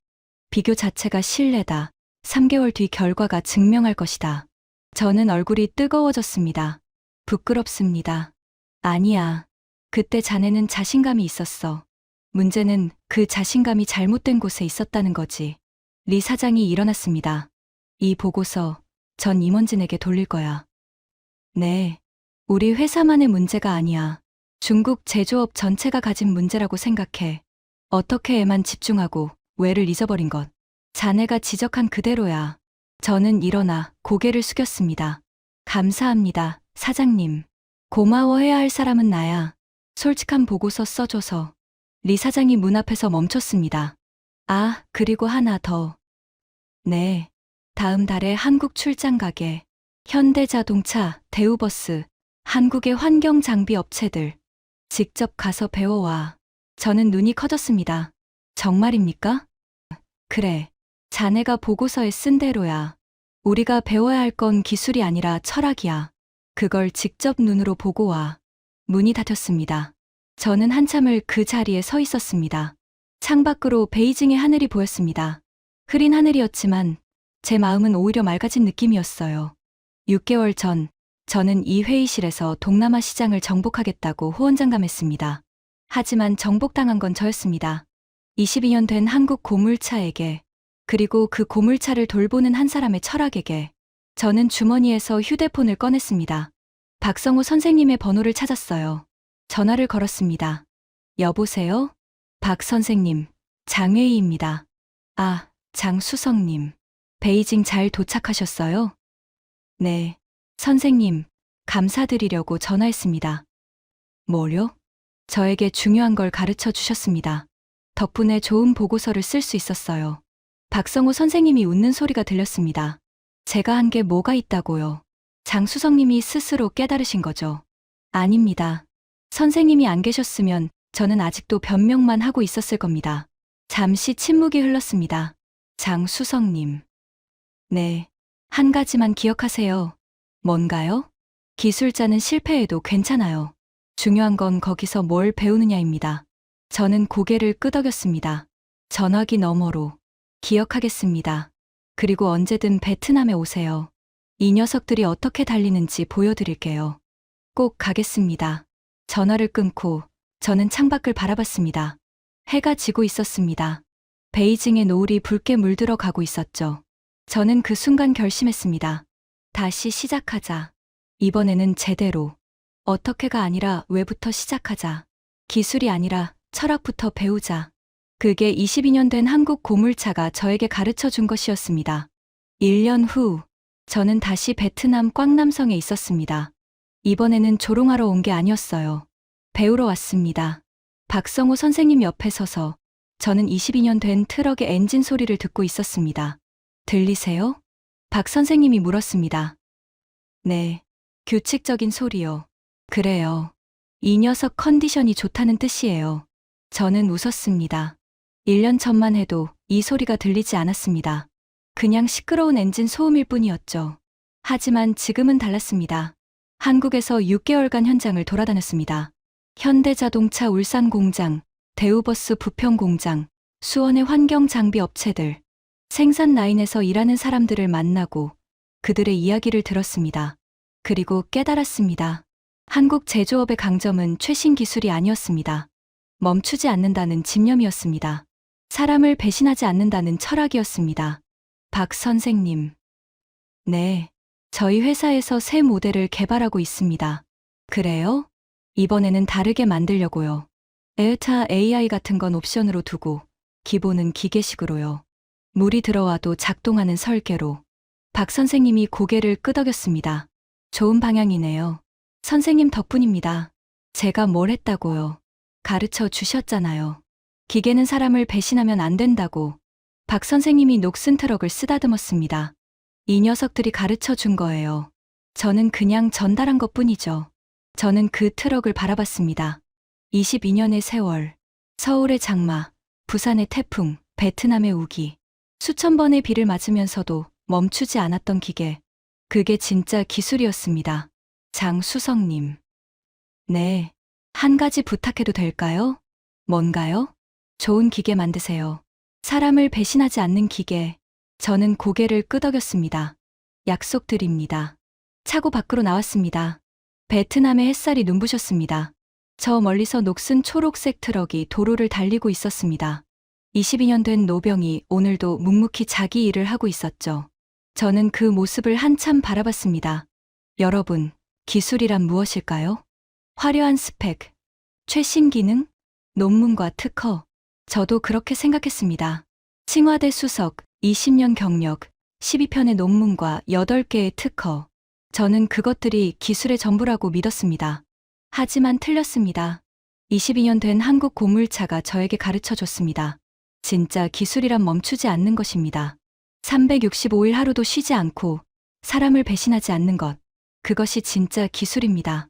비교 자체가 신뢰다. 3개월 뒤 결과가 증명할 것이다. 저는 얼굴이 뜨거워졌습니다. 부끄럽습니다. 아니야. 그때 자네는 자신감이 있었어. 문제는 그 자신감이 잘못된 곳에 있었다는 거지. 리 사장이 일어났습니다. 이 보고서 전 임원진에게 돌릴 거야. 네. 우리 회사만의 문제가 아니야. 중국 제조업 전체가 가진 문제라고 생각해. 어떻게에만 집중하고 왜를 잊어버린 것. 자네가 지적한 그대로야. 저는 일어나 고개를 숙였습니다. 감사합니다, 사장님. 고마워해야 할 사람은 나야. 솔직한 보고서 써줘서. 리 사장이 문 앞에서 멈췄습니다. 아, 그리고 하나 더. 네. 다음 달에 한국 출장 가게. 현대자동차, 대우버스, 한국의 환경 장비 업체들. 직접 가서 배워와. 저는 눈이 커졌습니다. 정말입니까? 그래. 자네가 보고서에 쓴 대로야. 우리가 배워야 할 건 기술이 아니라 철학이야. 그걸 직접 눈으로 보고 와. 문이 닫혔습니다. 저는 한참을 그 자리에 서 있었습니다. 창밖으로 베이징의 하늘이 보였습니다. 흐린 하늘이었지만 제 마음은 오히려 맑아진 느낌이었어요. 6개월 전, 저는 이 회의실에서 동남아 시장을 정복하겠다고 호언장담했습니다. 하지만 정복당한 건 저였습니다. 22년 된 한국 고물차에게, 그리고 그 고물차를 돌보는 한 사람의 철학에게. 저는 주머니에서 휴대폰을 꺼냈습니다. 박성호 선생님의 번호를 찾았어요. 전화를 걸었습니다. 여보세요? 박 선생님, 장회의입니다. 아, 장수성님. 베이징 잘 도착하셨어요? 네. 선생님, 감사드리려고 전화했습니다. 뭐요? 저에게 중요한 걸 가르쳐 주셨습니다. 덕분에 좋은 보고서를 쓸 수 있었어요. 박성호 선생님이 웃는 소리가 들렸습니다. 제가 한 게 뭐가 있다고요? 장수성님이 스스로 깨달으신 거죠? 아닙니다. 선생님이 안 계셨으면 저는 아직도 변명만 하고 있었을 겁니다. 잠시 침묵이 흘렀습니다. 장수성님. 네. 한 가지만 기억하세요. 뭔가요? 기술자는 실패해도 괜찮아요. 중요한 건 거기서 뭘 배우느냐입니다. 저는 고개를 끄덕였습니다. 전화기 너머로. 기억하겠습니다. 그리고 언제든 베트남에 오세요. 이 녀석들이 어떻게 달리는지 보여드릴게요. 꼭 가겠습니다. 전화를 끊고 저는 창밖을 바라봤습니다. 해가 지고 있었습니다. 베이징의 노을이 붉게 물들어 가고 있었죠. 저는 그 순간 결심했습니다. 다시 시작하자. 이번에는 제대로. 어떻게가 아니라 왜부터 시작하자. 기술이 아니라 철학부터 배우자. 그게 22년 된 한국 고물차가 저에게 가르쳐 준 것이었습니다. 1년 후, 저는 다시 베트남 꽝남성에 있었습니다. 이번에는 조롱하러 온 게 아니었어요. 배우러 왔습니다. 박성호 선생님 옆에 서서 저는 22년 된 트럭의 엔진 소리를 듣고 있었습니다. 들리세요? 박 선생님이 물었습니다. 네, 규칙적인 소리요. 그래요. 이 녀석 컨디션이 좋다는 뜻이에요. 저는 웃었습니다. 1년 전만 해도 이 소리가 들리지 않았습니다. 그냥 시끄러운 엔진 소음일 뿐이었죠. 하지만 지금은 달랐습니다. 한국에서 6개월간 현장을 돌아다녔습니다. 현대자동차 울산 공장, 대우버스 부평 공장, 수원의 환경 장비 업체들, 생산 라인에서 일하는 사람들을 만나고 그들의 이야기를 들었습니다. 그리고 깨달았습니다. 한국 제조업의 강점은 최신 기술이 아니었습니다. 멈추지 않는다는 집념이었습니다. 사람을 배신하지 않는다는 철학이었습니다. 박 선생님. 네, 저희 회사에서 새 모델을 개발하고 있습니다. 그래요? 이번에는 다르게 만들려고요. 에어타 AI 같은 건 옵션으로 두고 기본은 기계식으로요. 물이 들어와도 작동하는 설계로. 박 선생님이 고개를 끄덕였습니다. 좋은 방향이네요. 선생님 덕분입니다. 제가 뭘 했다고요? 가르쳐 주셨잖아요. 기계는 사람을 배신하면 안 된다고. 박 선생님이 녹슨 트럭을 쓰다듬었습니다. 이 녀석들이 가르쳐 준 거예요. 저는 그냥 전달한 것뿐이죠. 저는 그 트럭을 바라봤습니다. 22년의 세월, 서울의 장마, 부산의 태풍, 베트남의 우기, 수천 번의 비를 맞으면서도 멈추지 않았던 기계. 그게 진짜 기술이었습니다. 장수성님. 네, 한 가지 부탁해도 될까요? 뭔가요? 좋은 기계 만드세요. 사람을 배신하지 않는 기계. 저는 고개를 끄덕였습니다. 약속드립니다. 차고 밖으로 나왔습니다. 베트남의 햇살이 눈부셨습니다. 저 멀리서 녹슨 초록색 트럭이 도로를 달리고 있었습니다. 22년 된 노병이 오늘도 묵묵히 자기 일을 하고 있었죠. 저는 그 모습을 한참 바라봤습니다. 여러분, 기술이란 무엇일까요? 화려한 스펙, 최신 기능, 논문과 특허. 저도 그렇게 생각했습니다. 칭화대 수석, 20년 경력, 12편의 논문과 8개의 특허. 저는 그것들이 기술의 전부라고 믿었습니다. 하지만 틀렸습니다. 22년 된 한국 고물차가 저에게 가르쳐 줬습니다. 진짜 기술이란 멈추지 않는 것입니다. 365일 하루도 쉬지 않고 사람을 배신하지 않는 것. 그것이 진짜 기술입니다.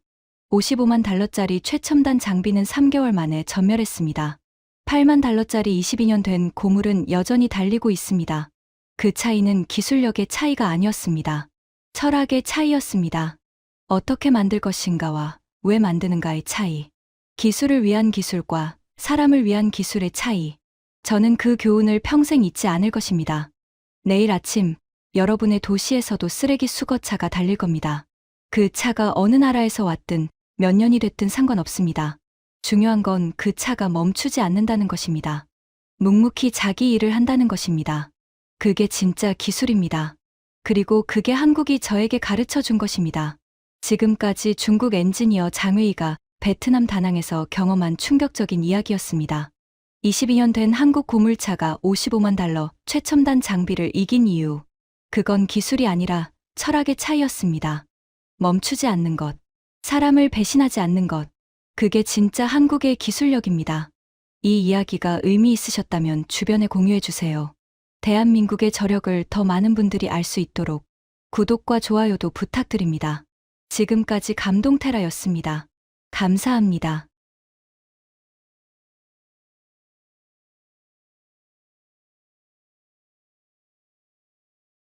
55만 달러짜리 최첨단 장비는 3개월 만에 전멸했습니다. 8만 달러짜리 22년 된 고물은 여전히 달리고 있습니다. 그 차이는 기술력의 차이가 아니었습니다. 철학의 차이였습니다. 어떻게 만들 것인가와 왜 만드는가의 차이. 기술을 위한 기술과 사람을 위한 기술의 차이. 저는 그 교훈을 평생 잊지 않을 것입니다. 내일 아침 여러분의 도시에서도 쓰레기 수거차가 달릴 겁니다. 그 차가 어느 나라에서 왔든 몇 년이 됐든 상관없습니다. 중요한 건 그 차가 멈추지 않는다는 것입니다. 묵묵히 자기 일을 한다는 것입니다. 그게 진짜 기술입니다. 그리고 그게 한국이 저에게 가르쳐 준 것입니다. 지금까지 중국 엔지니어 장웨이가 베트남 다낭에서 경험한 충격적인 이야기였습니다. 22년 된 한국 고물차가 55만 달러 최첨단 장비를 이긴 이유. 그건 기술이 아니라 철학의 차이였습니다. 멈추지 않는 것. 사람을 배신하지 않는 것. 그게 진짜 한국의 기술력입니다. 이 이야기가 의미 있으셨다면 주변에 공유해 주세요. 대한민국의 저력을 더 많은 분들이 알 수 있도록 구독과 좋아요도 부탁드립니다. 지금까지 감동테라였습니다. 감사합니다.